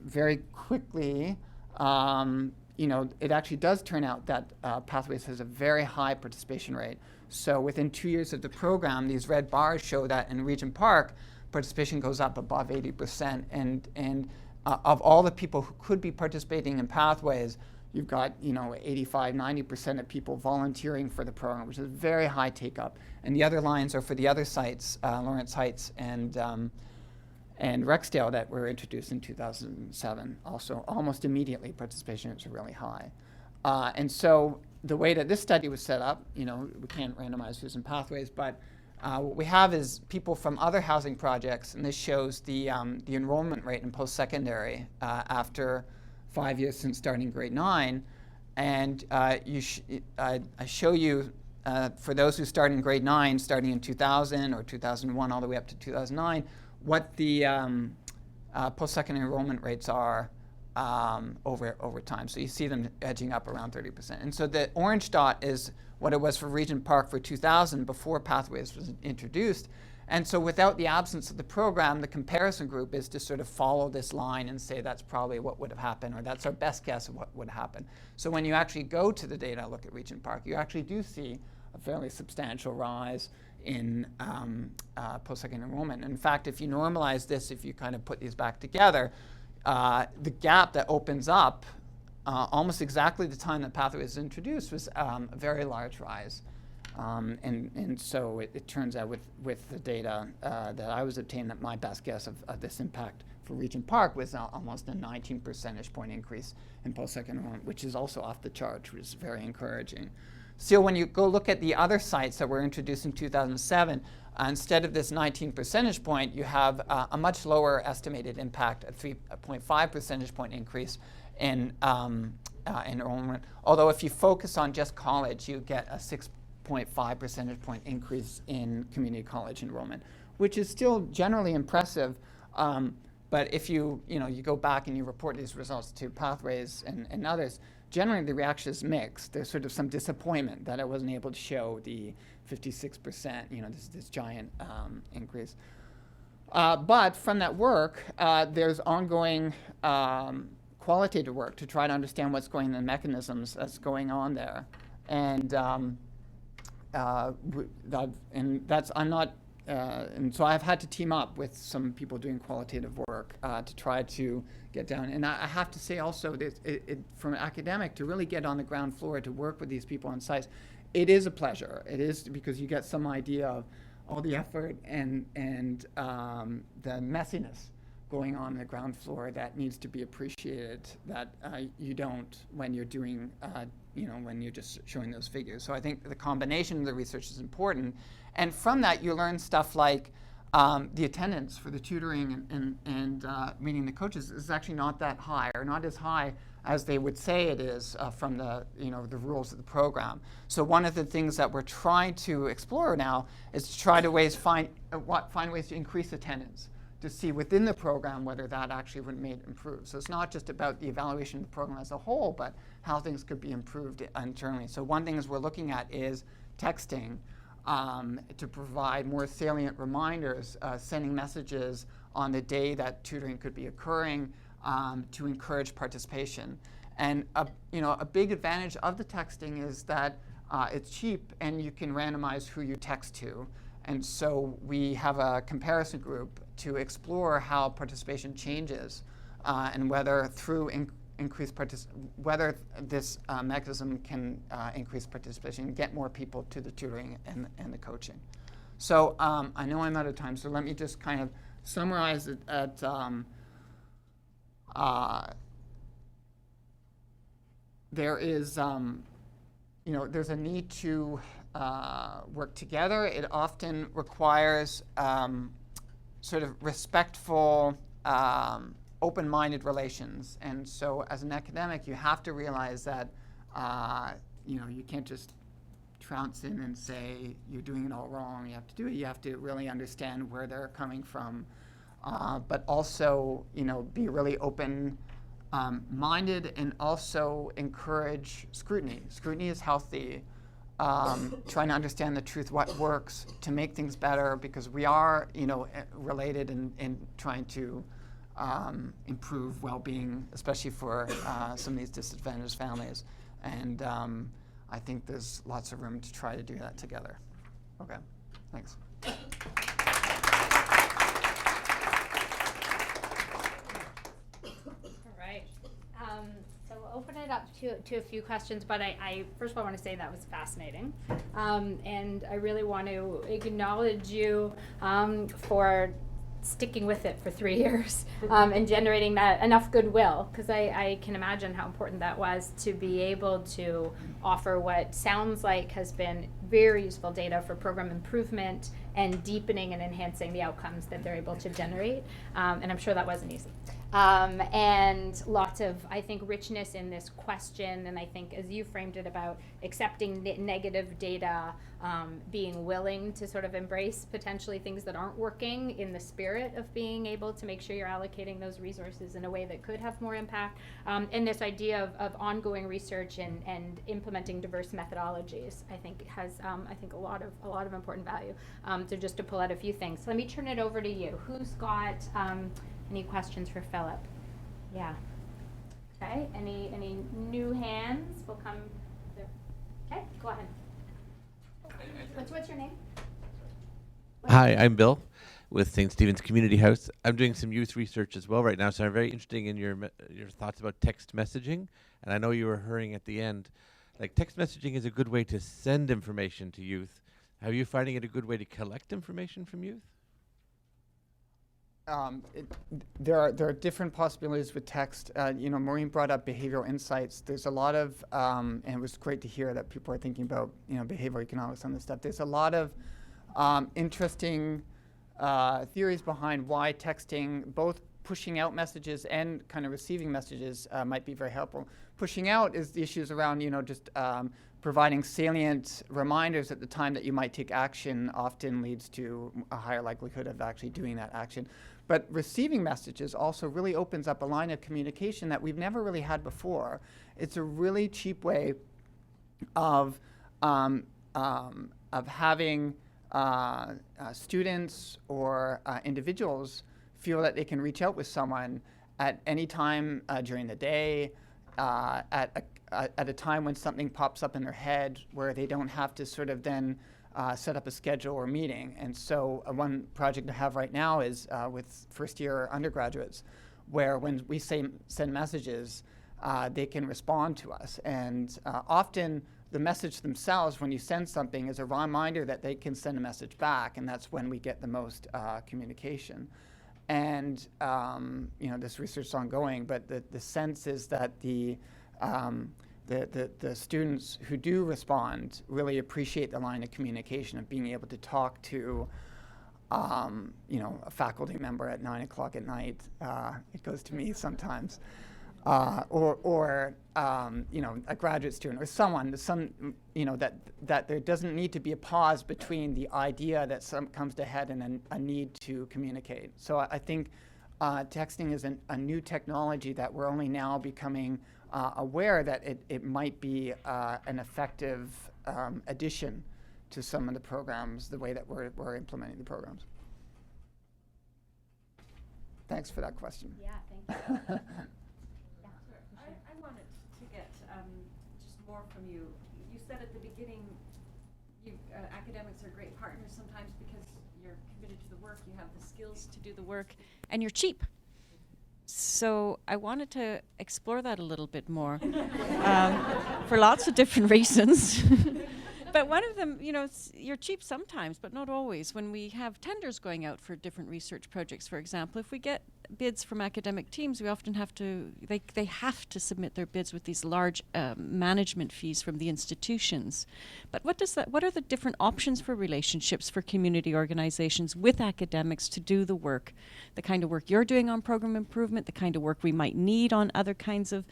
very quickly, it actually does turn out that Pathways has a very high participation rate. So within 2 years of the program, these red bars show that in Regent Park, participation goes up above 80%. And of all the people who could be participating in Pathways, you've got 85, 90% of people volunteering for the program, which is very high take-up. And the other lines are for the other sites, Lawrence Heights and Rexdale, that were introduced in 2007. Also, almost immediately, participation was really high. And so the way that this study was set up, we can't randomize who's in Pathways, but what we have is people from other housing projects, and this shows the enrollment rate in post-secondary after 5 years since starting grade 9. And I show you, for those who start in grade 9, starting in 2000 or 2001 all the way up to 2009, what the post-secondary enrollment rates are over time. So you see them edging up around 30%. And so the orange dot is what it was for Regent Park for 2000 before Pathways was introduced. And so without the absence of the program, the comparison group is to sort of follow this line and say that's probably what would have happened, or that's our best guess of what would happen. So when you actually go to the data, look at Regent Park, you actually do see a fairly substantial rise in post-secondary enrollment. In fact, if you normalize this, if you kind of put these back together, the gap that opens up almost exactly the time that Pathways was introduced was a very large rise. And so it turns out with the data that I was obtaining, that my best guess of this impact for Regent Park was almost a 19 percentage point increase in post-secondary enrollment, which is also off the chart, which is very encouraging. So when you go look at the other sites that were introduced in 2007, instead of this 19 percentage point, you have a much lower estimated impact, a 3.5 percentage point increase in enrollment. Although if you focus on just college, you get a 6.5 percentage point increase in community college enrollment, which is still generally impressive. But if you go back and you report these results to Pathways and others, generally the reaction is mixed. There's sort of some disappointment that I wasn't able to show the 56%, this giant increase. But from that work, there's ongoing qualitative work to try to understand what's going on, the mechanisms that's going on there. And and so I've had to team up with some people doing qualitative work to try to get down. And I have to say also that from an academic, to really get on the ground floor to work with these people on sites, it is a pleasure. It is, because you get some idea of all the effort and the messiness going on the ground floor that needs to be appreciated, that you don't when you're doing, when you're just showing those figures. So I think the combination of the research is important. And from that, you learn stuff like the attendance for the tutoring and meeting the coaches is actually not that high, or not as high as they would say it is from the the rules of the program. So one of the things that we're trying to explore now is to try to find ways to increase attendance, to see within the program whether that actually would make it improve. So it's not just about the evaluation of the program as a whole, but how things could be improved internally. So one thing we're looking at is texting, to provide more salient reminders, sending messages on the day that tutoring could be occurring, to encourage participation. And a big advantage of the texting is that it's cheap and you can randomize who you text to. And so we have a comparison group to explore how participation changes and whether through whether this mechanism can increase participation and get more people to the tutoring and the coaching. So I know I'm out of time, so let me just kind of summarize it at there is, there's a need to work together. It often requires sort of respectful, open-minded relations. And so as an academic, you have to realize that, you can't just trounce in and say you're doing it all wrong. You have to really understand where they're coming from, but also, be really open minded and also encourage scrutiny. Scrutiny is healthy. Trying to understand the truth, what works to make things better, because we are, related in trying to improve well-being, especially for some of these disadvantaged families. And I think there's lots of room to try to do that together. Okay, thanks. So we'll open it up to a few questions, but I first of all want to say that was fascinating. And I really want to acknowledge you for sticking with it for 3 years and generating that enough goodwill, because I can imagine how important that was to be able to offer what sounds like has been very useful data for program improvement and deepening and enhancing the outcomes that they're able to generate. And I'm sure that wasn't easy. And lots of, I think, richness in this question, and I think as you framed it about accepting negative data, being willing to sort of embrace potentially things that aren't working in the spirit of being able to make sure you're allocating those resources in a way that could have more impact, and this idea of ongoing research and implementing diverse methodologies, I think has a lot of important value. So just to pull out a few things, let me turn it over to you. Who's got any questions for Philip? Yeah. Okay. Any new hands? Will come there. Okay. Go ahead. What's your name? Hi, I'm Bill with St. Stephen's Community House. I'm doing some youth research as well right now, so I'm very interested in your thoughts about text messaging. And I know you were hurrying at the end. Like, text messaging is a good way to send information to youth. Are you finding it a good way to collect information from youth? There are different possibilities with text. Maureen brought up behavioral insights. There's a lot of, and it was great to hear that people are thinking about, behavioral economics on this stuff. There's a lot of interesting theories behind why texting, both pushing out messages and kind of receiving messages, might be very helpful. Pushing out is the issues around, just providing salient reminders at the time that you might take action often leads to a higher likelihood of actually doing that action. But receiving messages also really opens up a line of communication that we've never really had before. It's a really cheap way of having students or individuals feel that they can reach out with someone at any time during the day, at a time when something pops up in their head where they don't have to sort of then set up a schedule or meeting. And so one project I have right now is with first-year undergraduates, where when we send messages, they can respond to us. And often the message themselves, when you send something, is a reminder that they can send a message back, and that's when we get the most communication. And this research is ongoing, but the sense is that the students who do respond really appreciate the line of communication of being able to talk to a faculty member at 9 o'clock at night. It goes to me sometimes. Or a graduate student or someone, that there doesn't need to be a pause between the idea that comes to head and a need to communicate. So I think texting is a new technology that we're only now becoming aware that it might be an effective addition to some of the programs, the way that we're implementing the programs. Thanks for that question. Yeah, thank you. I wanted to get just more from you. You said at the beginning academics are great partners sometimes because you're committed to the work, you have the skills to do the work, and you're cheap. So I wanted to explore that a little bit more for lots of different reasons. But one of them, you're cheap sometimes, but not always. When we have tenders going out for different research projects, for example, if we get bids from academic teams, we often have to, they have to submit their bids with these large management fees from the institutions. But what are the different options for relationships for community organizations with academics to do the work, the kind of work you're doing on program improvement, the kind of work we might need on other kinds of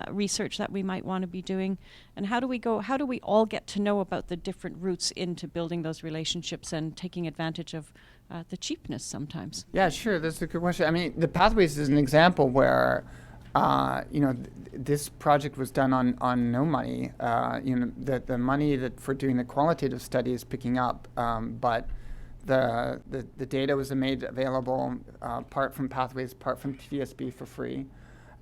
research that we might want to be doing? And how do we all get to know about the different routes into building those relationships and taking advantage of the cheapness sometimes? Yeah, sure. That's a good question. I mean, the Pathways is an example where, this project was done on no money. The money for doing the qualitative study is picking up, but the data was made available part from Pathways, part from TSB for free.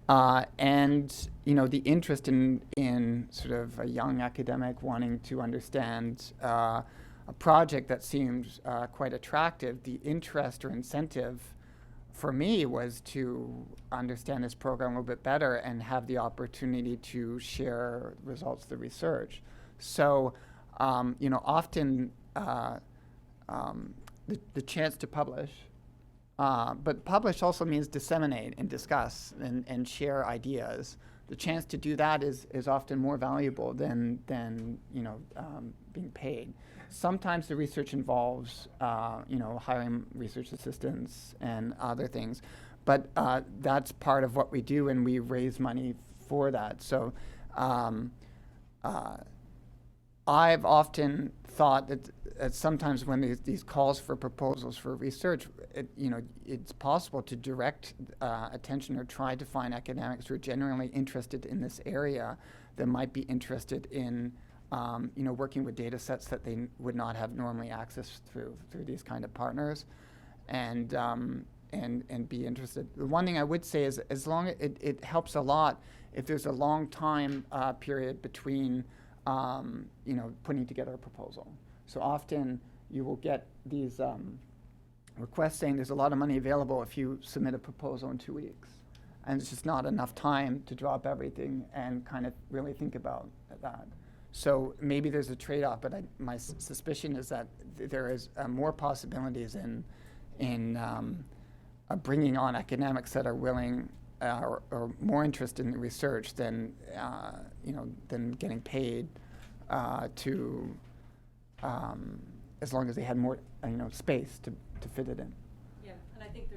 And the interest in sort of a young academic wanting to understand a project that seemed quite attractive, the interest or incentive for me was to understand this program a little bit better and have the opportunity to share results of the research. So, often the chance to publish. But publish also means disseminate and discuss and share ideas. The chance to do that is often more valuable than being paid. Sometimes the research involves hiring research assistants and other things, but that's part of what we do, and we raise money for that. So I've often thought that sometimes when these calls for proposals for research, it's possible to direct attention or try to find academics who are genuinely interested in this area that might be interested in working with data sets that they would not have normally access through these kind of partners, and be interested. The one thing I would say is, as long as it helps a lot if there's a long time period between putting together a proposal. So often you will get these requests saying there's a lot of money available if you submit a proposal in 2 weeks. And it's just not enough time to drop everything and kind of really think about that. So maybe there's a trade-off, but my suspicion is that there is more possibilities in bringing on academics that are willing or more interested in the research than getting paid to as long as they had more space to fit it in. Yeah, and I think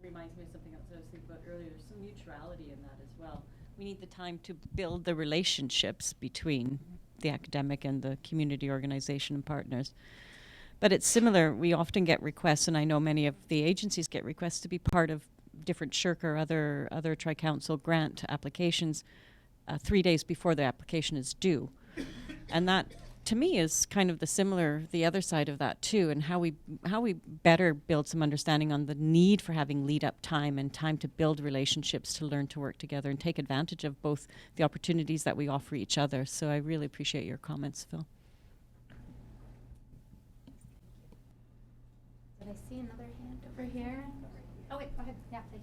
reminds me of something else I was thinking about earlier. There's some mutuality in that as well. We need the time to build the relationships between the academic and the community organization and partners. But it's similar. We often get requests, and I know many of the agencies get requests to be part of different SHRC or other Tri-Council grant applications 3 days before the application is due. And that, to me, is kind of the other side of that too, and how we better build some understanding on the need for having lead-up time and time to build relationships, to learn to work together and take advantage of both the opportunities that we offer each other. So I really appreciate your comments, Phil. Did I see another hand over here? Oh, wait, go ahead. Yeah, please.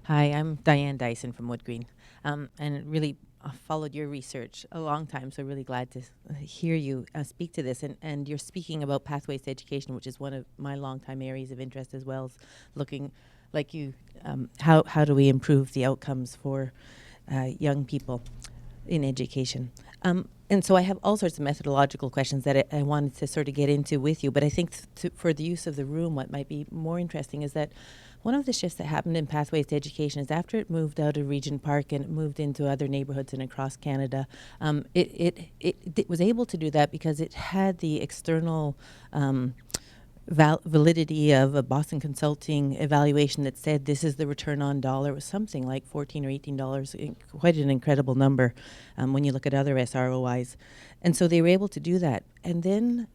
Hi, I'm Diane Dyson from Wood Green, and really followed your research a long time, so really glad to hear you speak to this. And you're speaking about pathways to education, which is one of my longtime areas of interest, as well as looking, like you, how do we improve the outcomes for young people in education. And so I have all sorts of methodological questions that I wanted to sort of get into with you, but I think for the use of the room, what might be more interesting is that one of the shifts that happened in Pathways to Education is after it moved out of Regent Park and it moved into other neighborhoods and across Canada, it was able to do that because it had the external validity of a Boston Consulting evaluation that said this is the return on dollar. It was something like $14 or $18, quite an incredible number when you look at other SROIs. And so they were able to do that. And then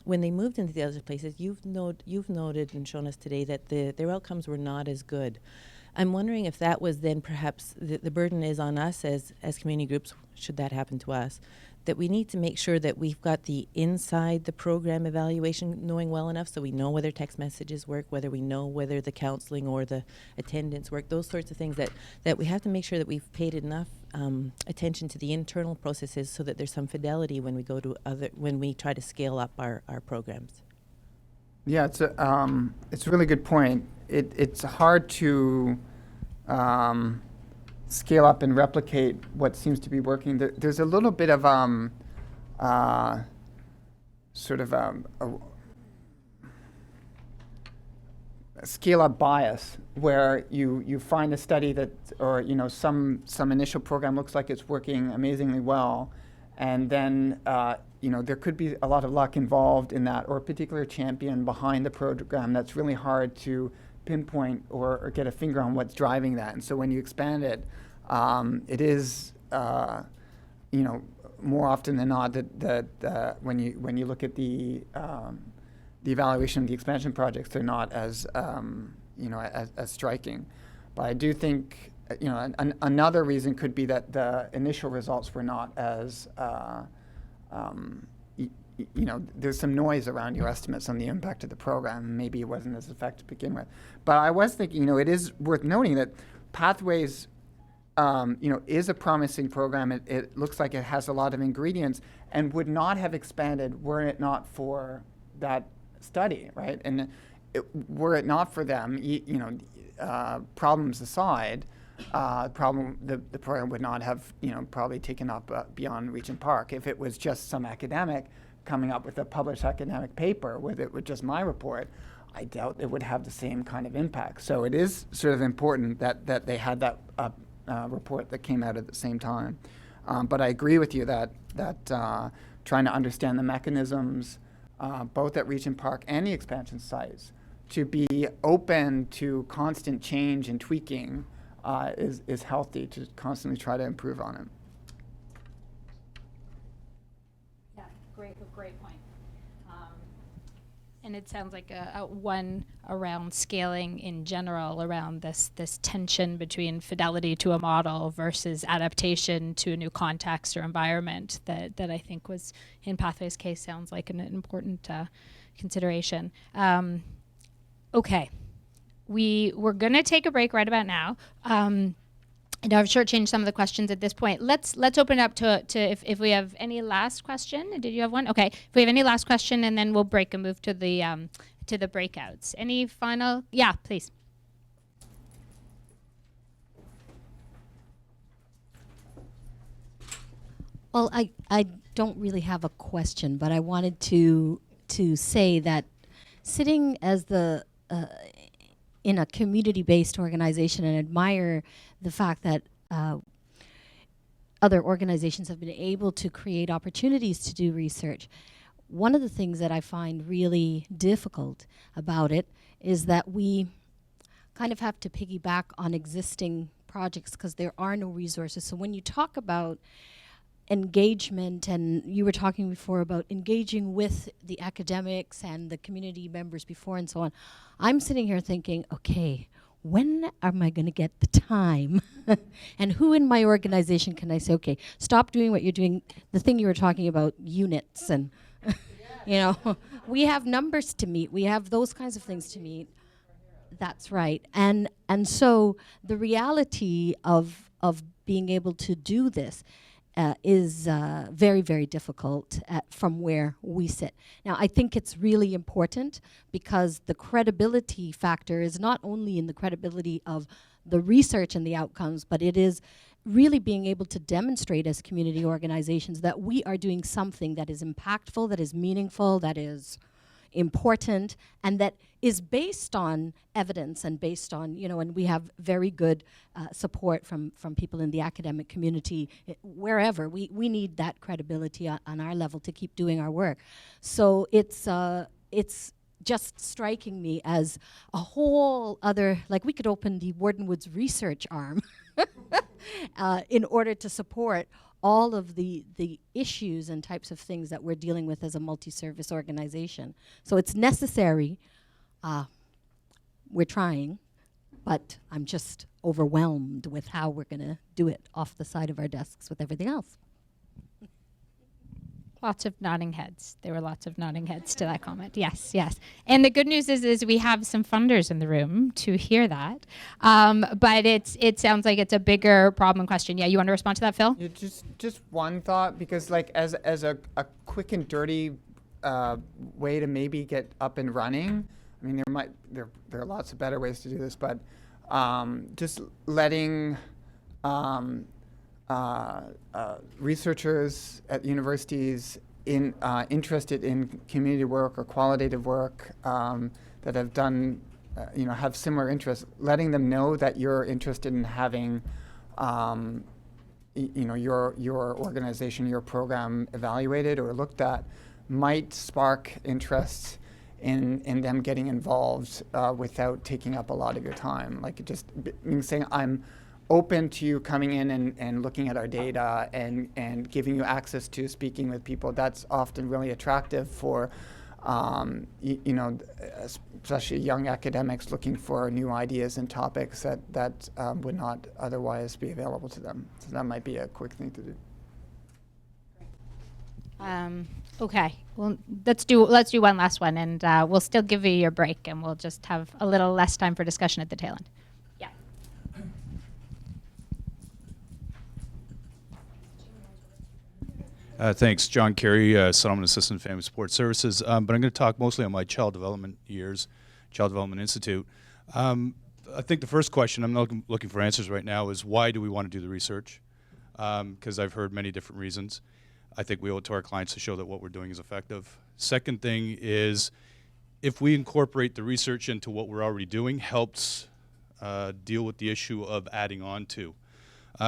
when they moved into the other places, you've noted and shown us today that their outcomes were not as good. I'm wondering if that was then perhaps the burden is on us as community groups, should that happen to us, that we need to make sure that we've got the inside the program evaluation knowing well enough so we know whether text messages work, whether we know whether the counseling or the attendance work, those sorts of things, that we have to make sure that we've paid enough attention to the internal processes so that there's some fidelity when we go to when we try to scale up our programs. Yeah, it's a really good point. It's hard to scale up and replicate what seems to be working. There's a little bit of sort of a scale-up bias, where you find a study that, or some initial program looks like it's working amazingly well, and then there could be a lot of luck involved in that, or a particular champion behind the program that's really hard to pinpoint or get a finger on what's driving that. And so when you expand it, it is more often than not that when you look at the evaluation of the expansion projects, they're not as as striking. But I do think another reason could be that the initial results were not as there's some noise around your estimates on the impact of the program. Maybe it wasn't as effective to begin with. But I was thinking, it is worth noting that Pathways, is a promising program. It looks like it has a lot of ingredients and would not have expanded were it not for that study, right? And were it not for them, problems aside, the program would not have, probably taken up beyond Regent Park. If it was just some academic coming up with a published academic paper with just my report, I doubt it would have the same kind of impact. So it is sort of important that they had that report that came out at the same time. But I agree with you that trying to understand the mechanisms, both at Regent Park and the expansion sites, to be open to constant change and tweaking is healthy, to constantly try to improve on it. Yeah, great point. And it sounds like one around scaling in general, around this tension between fidelity to a model versus adaptation to a new context or environment that I think was, in Pathways' case, sounds like an important consideration. Okay, we're going to take a break right about now. And I've shortchanged some of the questions at this point. Let's open it up to if we have any last question. Did you have one? Okay. If we have any last question, and then we'll break and move to the breakouts. Any final? Yeah, please. Well, I don't really have a question, but I wanted to say that sitting as the in a community-based organization, and admire the fact that other organizations have been able to create opportunities to do research. One of the things that I find really difficult about it is that we kind of have to piggyback on existing projects because there are no resources. So when you talk about engagement, and you were talking before about engaging with the academics and the community members before and so on, I'm sitting here thinking, okay, when am I going to get the time? And who in my organization can I say, okay, stop doing what you're doing, the thing you were talking about, units, and we have numbers to meet, we have those kinds of things to meet. That's right. And so the reality of being able to do this is very, very difficult from where we sit. Now, I think it's really important because the credibility factor is not only in the credibility of the research and the outcomes, but it is really being able to demonstrate as community organizations that we are doing something that is impactful, that is meaningful, that is important, and that is based on evidence and based on, and we have very good support from people in the academic community, wherever. We need that credibility on our level to keep doing our work. So it's just striking me as a whole other, like we could open the Wardenwood's research arm in order to support all of the issues and types of things that we're dealing with as a multi-service organization. So it's necessary. We're trying. but I'm just overwhelmed with how we're going to do it off the side of our desks with everything else. Lots of nodding heads. There were lots of nodding heads to that comment. Yes, yes. And the good news is we have some funders in the room to hear that. But it sounds like it's a bigger problem and question. Yeah, you want to respond to that, Phil? Yeah, just one thought, because like as a quick and dirty way to maybe get up and running. I mean, there are lots of better ways to do this, but just letting researchers at universities interested in community work or qualitative work that have done, have similar interests, letting them know that you're interested in having, your organization, your program evaluated or looked at, might spark interest in them getting involved without taking up a lot of your time. Like saying, I'm open to you coming in and looking at our data and giving you access to speaking with people. That's often really attractive for, especially young academics looking for new ideas and topics that would not otherwise be available to them. So that might be a quick thing to do. Okay, well, let's do one last one, and we'll still give you your break, and we'll just have a little less time for discussion at the tail end. Yeah. Thanks, John Carey, Settlement Assistant, Family Support Services. But I'm going to talk mostly on my child development years, Child Development Institute. I think the first question I'm looking for answers right now is, why do we want to do the research? Because I've heard many different reasons. I think we owe it to our clients to show that what we're doing is effective. Second thing is, if we incorporate the research into what we're already doing, helps deal with the issue of adding on to.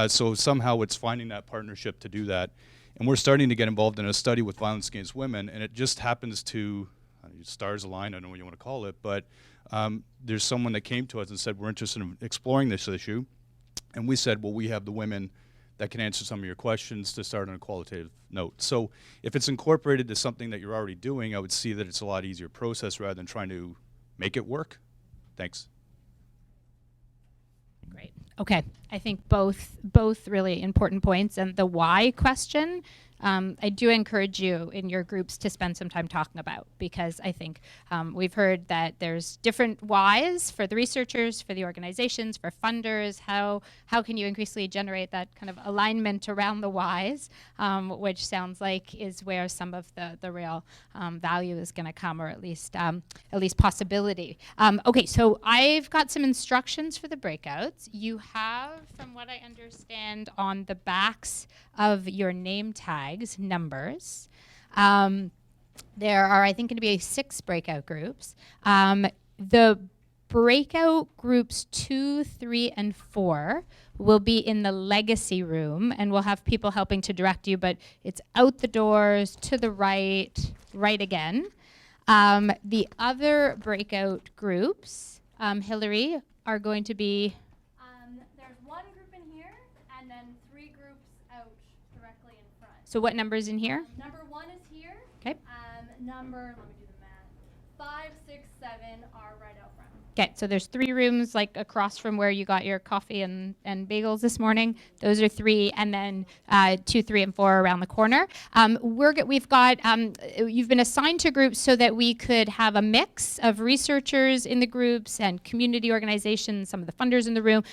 So somehow it's finding that partnership to do that. And we're starting to get involved in a study with violence against women, and it just happens to, stars align, I don't know what you want to call it, but there's someone that came to us and said, we're interested in exploring this issue. And we said, well, we have the women that can answer some of your questions to start on a qualitative note. So if it's incorporated to something that you're already doing, I would see that it's a lot easier process rather than trying to make it work. Thanks. Great. Okay, I think both really important points. And the why question, I do encourage you in your groups to spend some time talking about, because I think we've heard that there's different whys for the researchers, for the organizations, for funders. How can you increasingly generate that kind of alignment around the whys, which sounds like is where some of the real value is going to come, or at least possibility. Okay, so I've got some instructions for the breakouts. You have, from what I understand, on the backs of your name tags, numbers. There are, I think, going to be 6 breakout groups. The breakout groups 2, 3, and 4 will be in the legacy room, and we'll have people helping to direct you, but it's out the doors, to the right, right again. The other breakout groups, Hillary, are going to be... there's one group in here, and then 3 groups out directly in front. So what number is in here? Number 1 is here. Okay. Number, let me do the math, 5, 6, 7 are right out front. Okay, so there's 3 rooms like across from where you got your coffee and bagels this morning. Those are 3, and then 2, 3, and 4 around the corner. We've got, you've been assigned to groups so that we could have a mix of researchers in the groups and community organizations, some of the funders in the room.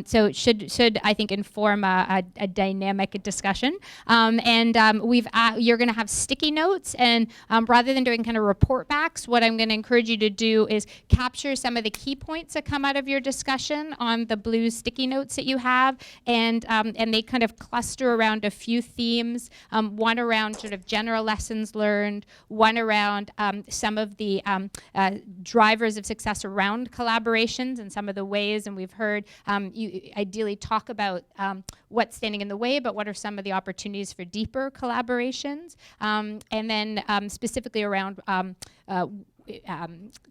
So it should I think, inform a dynamic discussion. You're going to have sticky notes, and rather than doing kind of report backs, what I'm going to encourage you to do is capture some of the key points that come out of your discussion on the blue sticky notes that you have, and they kind of cluster around a few themes, one around sort of general lessons learned, one around some of the drivers of success around collaborations and some of the ways, and we've heard you ideally talk about what's standing in the way, but what are some of the opportunities for deeper collaborations, and then specifically around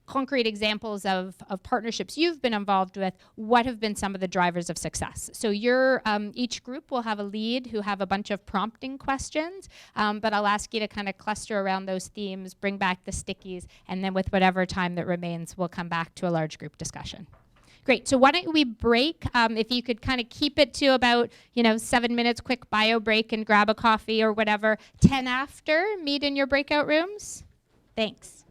concrete examples of partnerships you've been involved with. What have been some of the drivers of success? So each group will have a lead who have a bunch of prompting questions, but I'll ask you to kind of cluster around those themes, bring back the stickies, and then with whatever time that remains, we'll come back to a large group discussion. Great. So why don't we break? If you could kind of keep it to about 7 minutes, quick bio break, and grab a coffee or whatever. 10 after, meet in your breakout rooms. Thanks.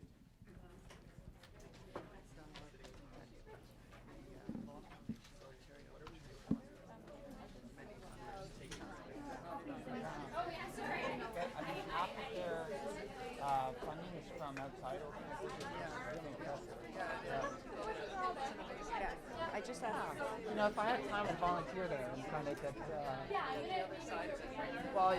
I just asked, if I had time to volunteer there and kind of get, well,